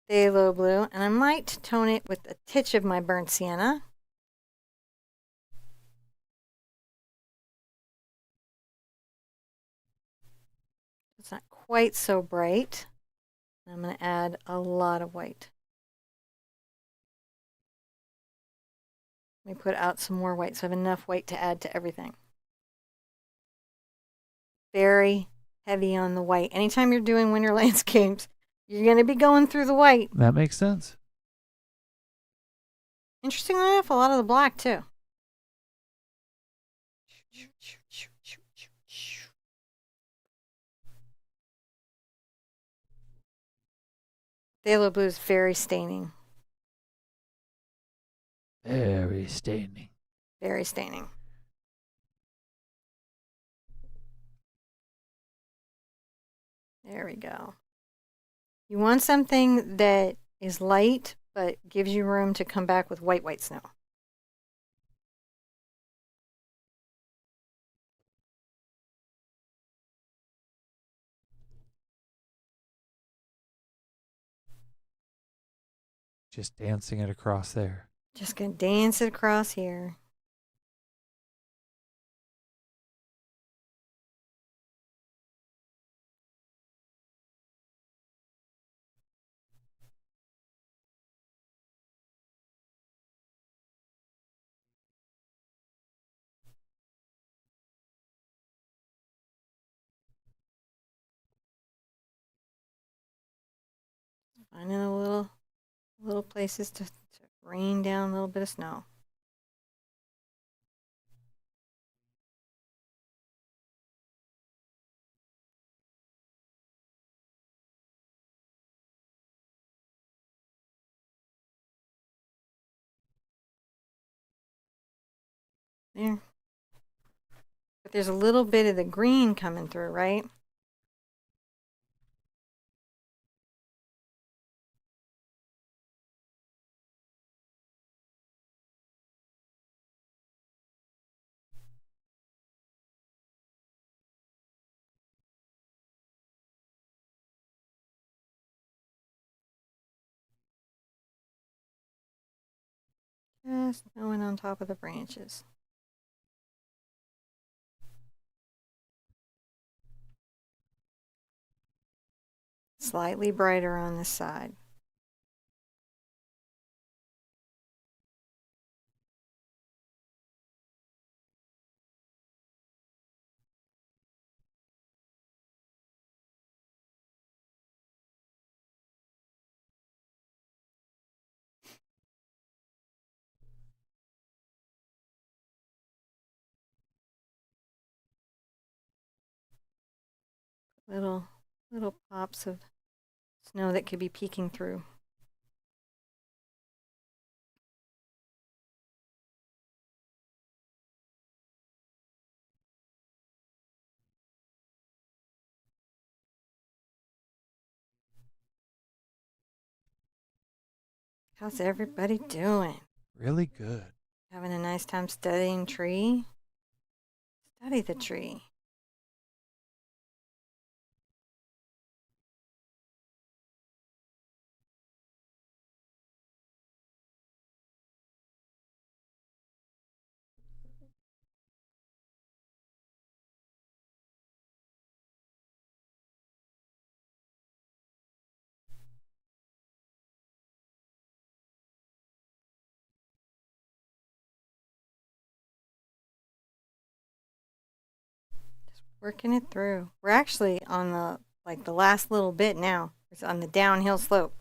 phthalo blue, and I might tone it with a titch of my burnt sienna. It's not quite so bright. I'm going to add a lot of white. Let me put out some more white so I have enough white to add to everything. Very heavy on the white. Anytime you're doing winter landscapes, you're going to be going through the white. That makes sense. Interestingly enough, a lot of the black too. Phthalo blue is very staining. Very staining. Very staining. There we go. You want something that is light, but gives you room to come back with white snow. Just dancing it across there. Just gonna dance it across here. Finding a little places to rain down a little bit of snow. There. But there's a little bit of the green coming through, right? just going on top of the branches. Slightly brighter on this side. Little pops of snow that could be peeking through. How's everybody doing? Really good. Having a nice time studying tree? Study the tree. Working it through. We're actually on the last little bit now. It's on the downhill slope.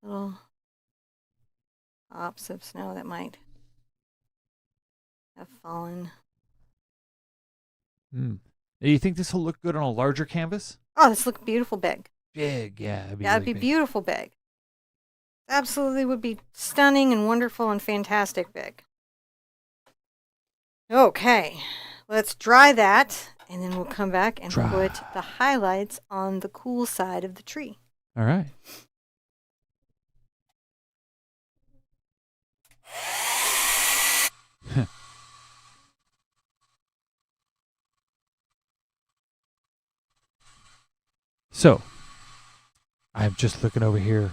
Little pops of snow that might have fallen. Do you think this will look good on a larger canvas? Oh, this looks beautiful big. Big, yeah. It'd be big. beautiful big. Absolutely would be stunning and wonderful and fantastic big. Okay, let's dry that, and then we'll come back and put the highlights on the cool side of the tree. All right. So, I'm just looking over here.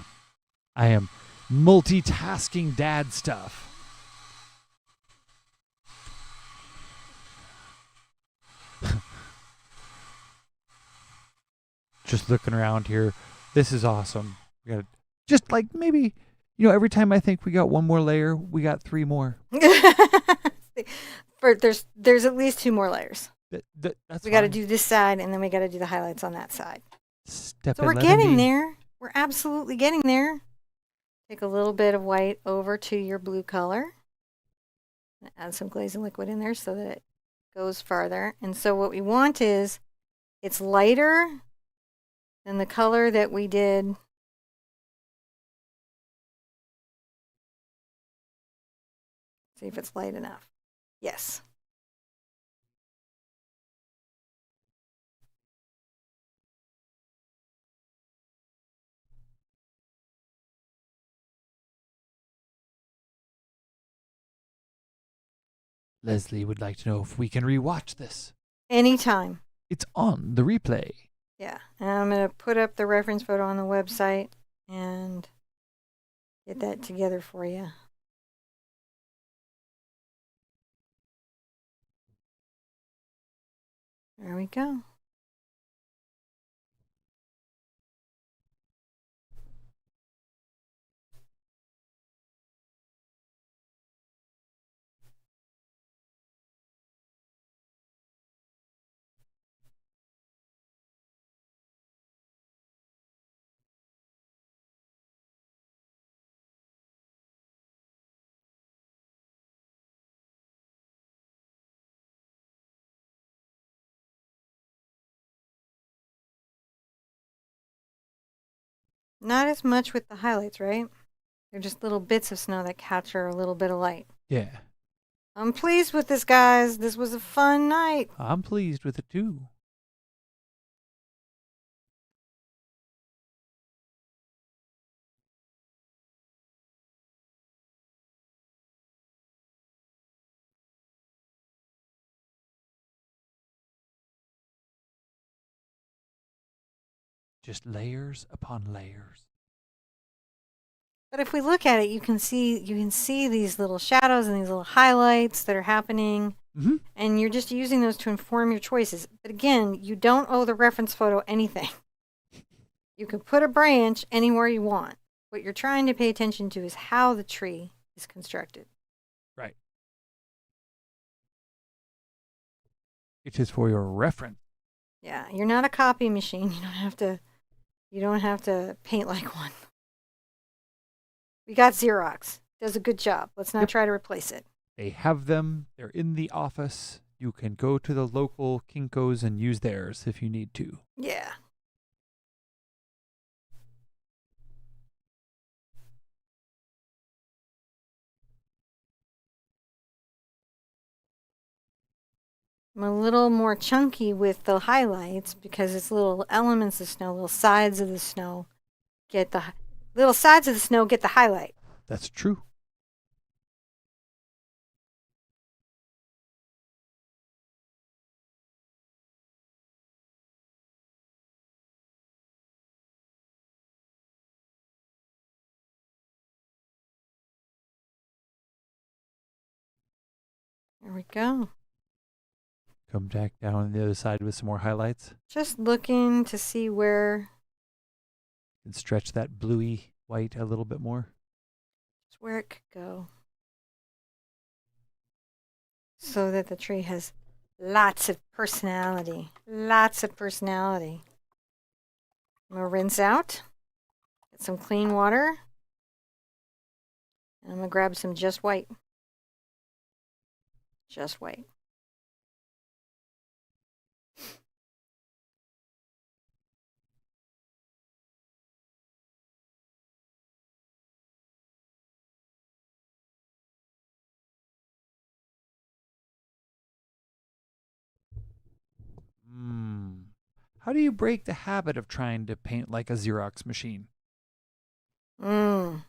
I am multitasking dad stuff. Just looking around here. This is awesome. We got just like maybe, every time I think we got one more layer, we got three more. There's at least two more layers. That's we got to do this side, and then we got to do the highlights on that side. So we're getting there. We're absolutely getting there. Take a little bit of white over to your blue color. Add some glazing liquid in there so that it goes farther. And so what we want is it's lighter than the color that we did. See if it's light enough. Yes. Leslie would like to know if we can rewatch this. Anytime. It's on the replay. Yeah. And I'm going to put up the reference photo on the website and get that together for you. There we go. Not as much with the highlights, right? They're just little bits of snow that capture a little bit of light. Yeah. I'm pleased with this, guys. This was a fun night. I'm pleased with it too. Just layers upon layers. But if we look at it, you can see these little shadows and these little highlights that are happening, Mm-hmm. and you're just using those to inform your choices. But again, you don't owe the reference photo anything. You can put a branch anywhere you want. What you're trying to pay attention to is how the tree is constructed. Right. It is for your reference. Yeah, you're not a copy machine. You don't have to paint like one. We got Xerox. Does a good job. Let's not try to replace it. They have them. They're in the office. You can go to the local Kinko's and use theirs if you need to. Yeah. I'm a little more chunky with the highlights because it's little elements of snow, little sides of the snow get the highlight. That's true. There we go. Come back down on the other side with some more highlights. Just looking to see where And stretch that bluey white a little bit more. it could go. So that the tree has lots of personality. Lots of personality. I'm going to rinse out. Get some clean water. And I'm going to grab some just white. Just white. How do you break the habit of trying to paint like a Xerox machine? Well,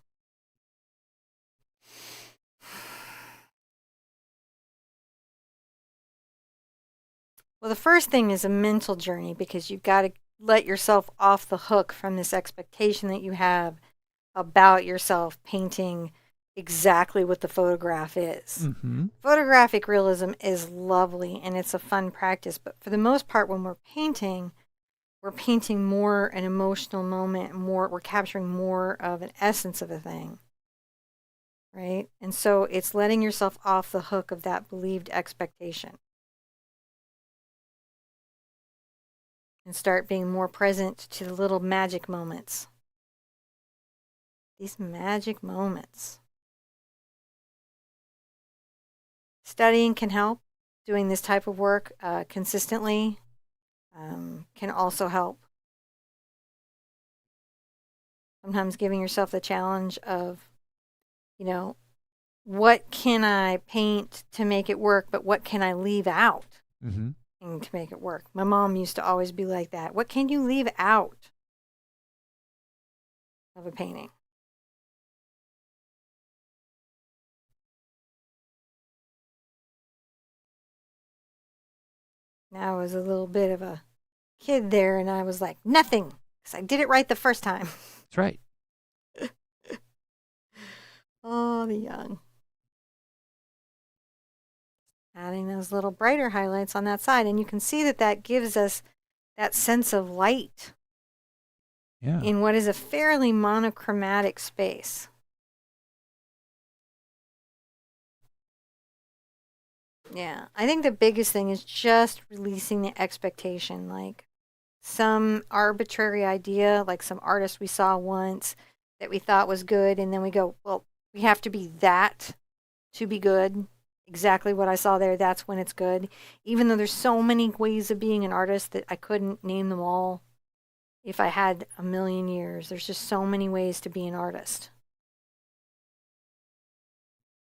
the first thing is a mental journey because you've got to let yourself off the hook from this expectation that you have about yourself painting exactly what the photograph is. Mm-hmm. Photographic realism is lovely and it's a fun practice, but for the most part, when we're painting more an emotional moment, we're capturing more of an essence of a thing, right? And so it's letting yourself off the hook of that believed expectation and start being more present to the little magic moments. These magic moments. Studying can help. Doing this type of work consistently can also help. Sometimes giving yourself the challenge of, what can I paint to make it work, but what can I leave out to make it work? My mom used to always be like that. What can you leave out of a painting? Now I was a little bit of a kid there, and I was like, nothing, because I did it right the first time. That's right. Oh, the young. Adding those little brighter highlights on that side, and you can see that gives us that sense of light in what is a fairly monochromatic space. Yeah, I think the biggest thing is just releasing the expectation, like some arbitrary idea, like some artist we saw once that we thought was good, and then we go, well, we have to be that to be good. Exactly what I saw there, that's when it's good. Even though there's so many ways of being an artist that I couldn't name them all. if I had a million years. There's just so many ways to be an artist.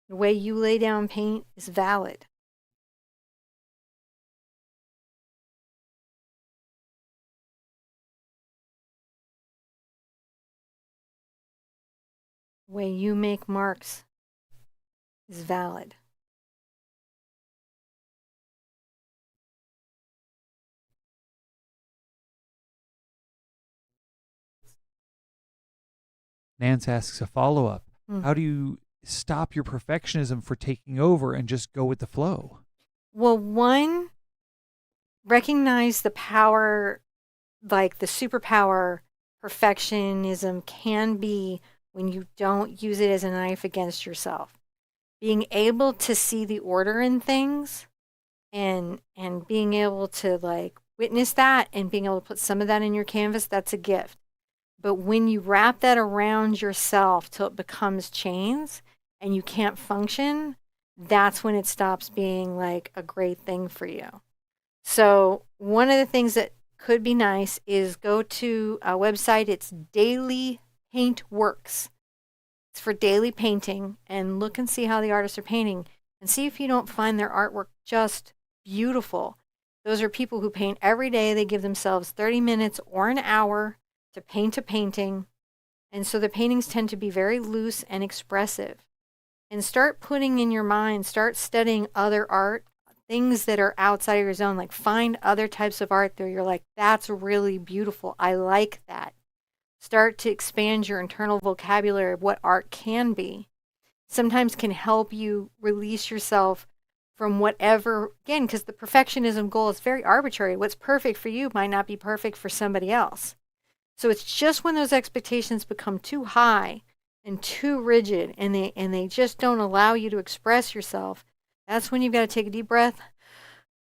The way you lay down paint is valid. The way you make marks is valid. Nance asks a follow-up. Mm. How do you stop your perfectionism for taking over and just go with the flow? Well, one, recognize the power, like the superpower perfectionism can be when you don't use it as a knife against yourself. Being able to see the order in things and being able to like witness that and being able to put some of that in your canvas, that's a gift. But when you wrap that around yourself till it becomes chains and you can't function, that's when it stops being like a great thing for you. So one of the things that could be nice is go to a website. It's Daily Paint Works. It's for daily painting, and look and see how the artists are painting and see if you don't find their artwork just beautiful. Those are people who paint every day. They give themselves 30 minutes or an hour to paint a painting. And so the paintings tend to be very loose and expressive. And start putting in your mind, start studying other art, things that are outside of your zone. Like find other types of art that you're like, that's really beautiful. I like that. Start to expand your internal vocabulary of what art can be. Sometimes can help you release yourself from whatever, again, because the perfectionism goal is very arbitrary. What's perfect for you might not be perfect for somebody else. So it's just when those expectations become too high and too rigid and they just don't allow you to express yourself, that's when you've got to take a deep breath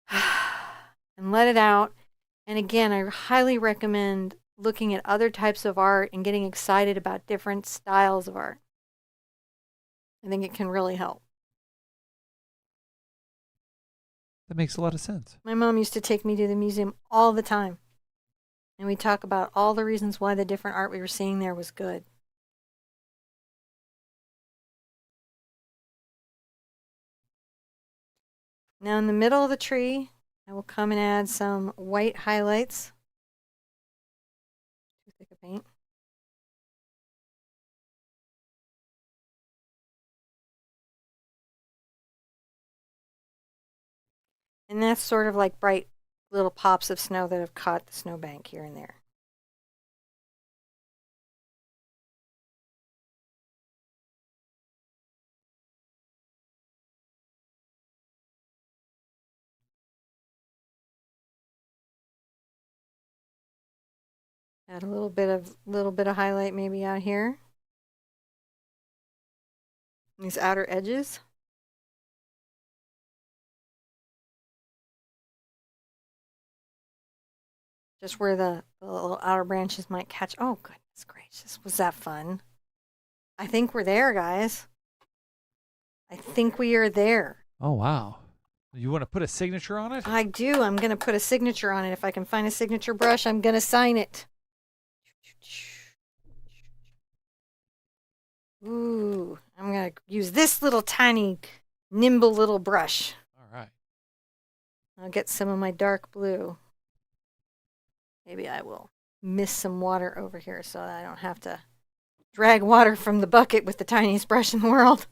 and let it out. And again, I highly recommend looking at other types of art and getting excited about different styles of art. I think it can really help. That makes a lot of sense. My mom used to take me to the museum all the time. And we talk about all the reasons why the different art we were seeing there was good. Now in the middle of the tree, I will come and add some white highlights. Too thick of paint. And that's sort of like bright little pops of snow that have caught the snowbank here and there. Add a little bit of highlight maybe out here. These outer edges. Just where the little outer branches might catch. Oh, goodness gracious. Was that fun? I think we're there, guys. I think we are there. Oh, wow. You want to put a signature on it? I do. I'm going to put a signature on it. If I can find a signature brush, I'm going to sign it. Ooh, I'm going to use this little tiny, nimble little brush. All right. I'll get some of my dark blue. Maybe I will miss some water over here so that I don't have to drag water from the bucket with the tiniest brush in the world.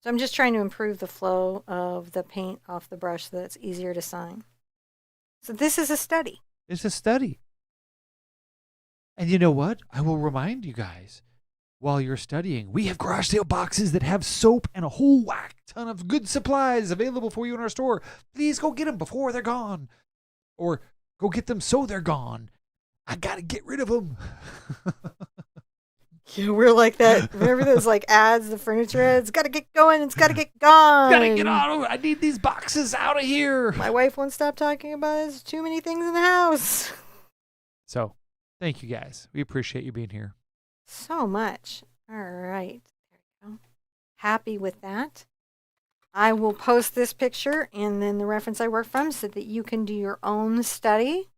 So I'm just trying to improve the flow of the paint off the brush so that it's easier to sign. So this is a study. It's a study. And you know what? I will remind you guys, while you're studying, we have garage sale boxes that have soap and a whole whack ton of good supplies available for you in our store. Please go get them before they're gone. Or go get them so they're gone. I got to get rid of them. Yeah, we're like that. Remember those like ads, the furniture ads? Got to get going. It's got to get gone. Got to get on. I need these boxes out of here. My wife won't stop talking about it. There's too many things in the house. So, thank you guys. We appreciate you being here. So much. All right. There we go. Happy with that. I will post this picture and then the reference I work from so that you can do your own study.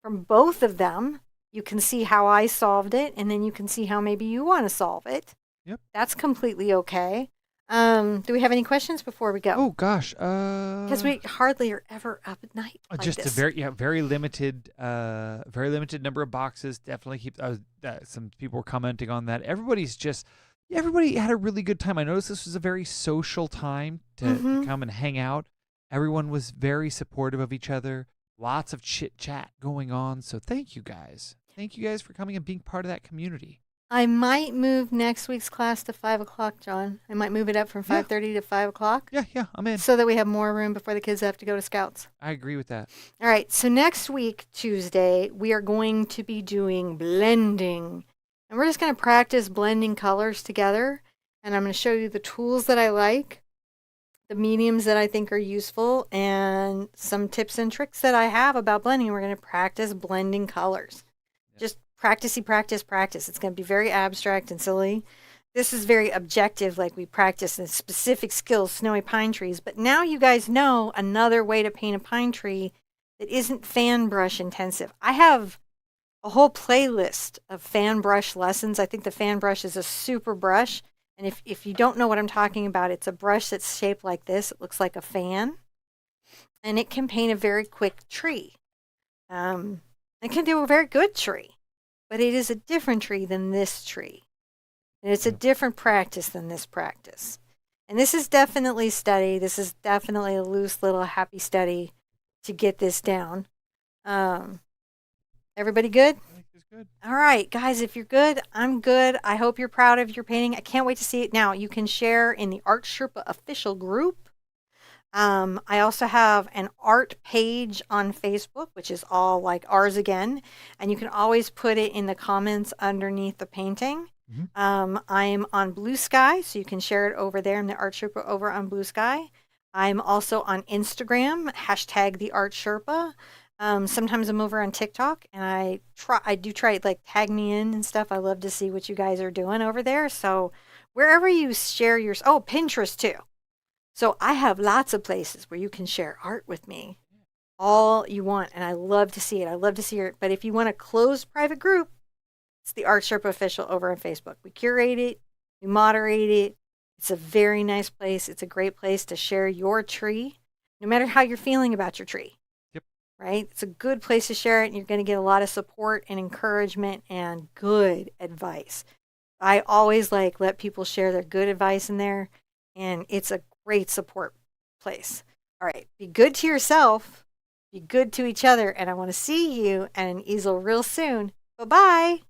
from both of them. You can see how I solved it, and then you can see how maybe you want to solve it. Yep. That's completely okay. Do we have any questions before we go? Oh gosh. Because we hardly are ever up at night like just this. a very limited number of boxes. Definitely keep. Some people were commenting on that. Everybody had a really good time. I noticed this was a very social time to come and hang out. Everyone was very supportive of each other. Lots of chit chat going on. So thank you guys. Thank you guys for coming and being part of that community. I might move next week's class to 5 o'clock, John. I might move it up from 5:30 to 5 o'clock. Yeah, I'm in. So that we have more room before the kids have to go to Scouts. I agree with that. All right, so next week, Tuesday, we are going to be doing blending. And we're just going to practice blending colors together. And I'm going to show you the tools that I like, the mediums that I think are useful, and some tips and tricks that I have about blending. We're going to practice blending colors. Just practice. It's going to be very abstract and silly. This is very objective, like we practice in specific skills, snowy pine trees. But now you guys know another way to paint a pine tree that isn't fan brush intensive. I have a whole playlist of fan brush lessons. I think the fan brush is a super brush. And if you don't know what I'm talking about, it's a brush that's shaped like this. It looks like a fan. And it can paint a very quick tree. It can do a very good tree. But it is a different tree than this tree. And it's a different practice than this practice. And this is definitely study. This is definitely a loose little happy study to get this down. Everybody good? I think it's good. All right, guys, if you're good, I'm good. I hope you're proud of your painting. I can't wait to see it. Now, you can share in the Art Sherpa official group. I also have an art page on Facebook, which is all like ours again. And you can always put it in the comments underneath the painting. I'm on Blue Sky, so you can share it over there. I'm the Art Sherpa over on Blue Sky. I'm also on Instagram, hashtag the Art Sherpa. Sometimes I'm over on TikTok, and I do try like tag me in and stuff. I love to see what you guys are doing over there. So wherever you share your, Pinterest too. So I have lots of places where you can share art with me all you want, and I love to see it. I love to see it. But if you want a closed private group, it's the Art Sherpa official over on Facebook. We curate it, we moderate it. It's a very nice place. It's a great place to share your tree, no matter how you're feeling about your tree. Yep. Right? It's a good place to share it, and you're going to get a lot of support and encouragement and good advice. I always let people share their good advice in there, and it's a great support place. All right, be good to yourself, be good to each other, and I want to see you at an easel real soon. Bye-bye.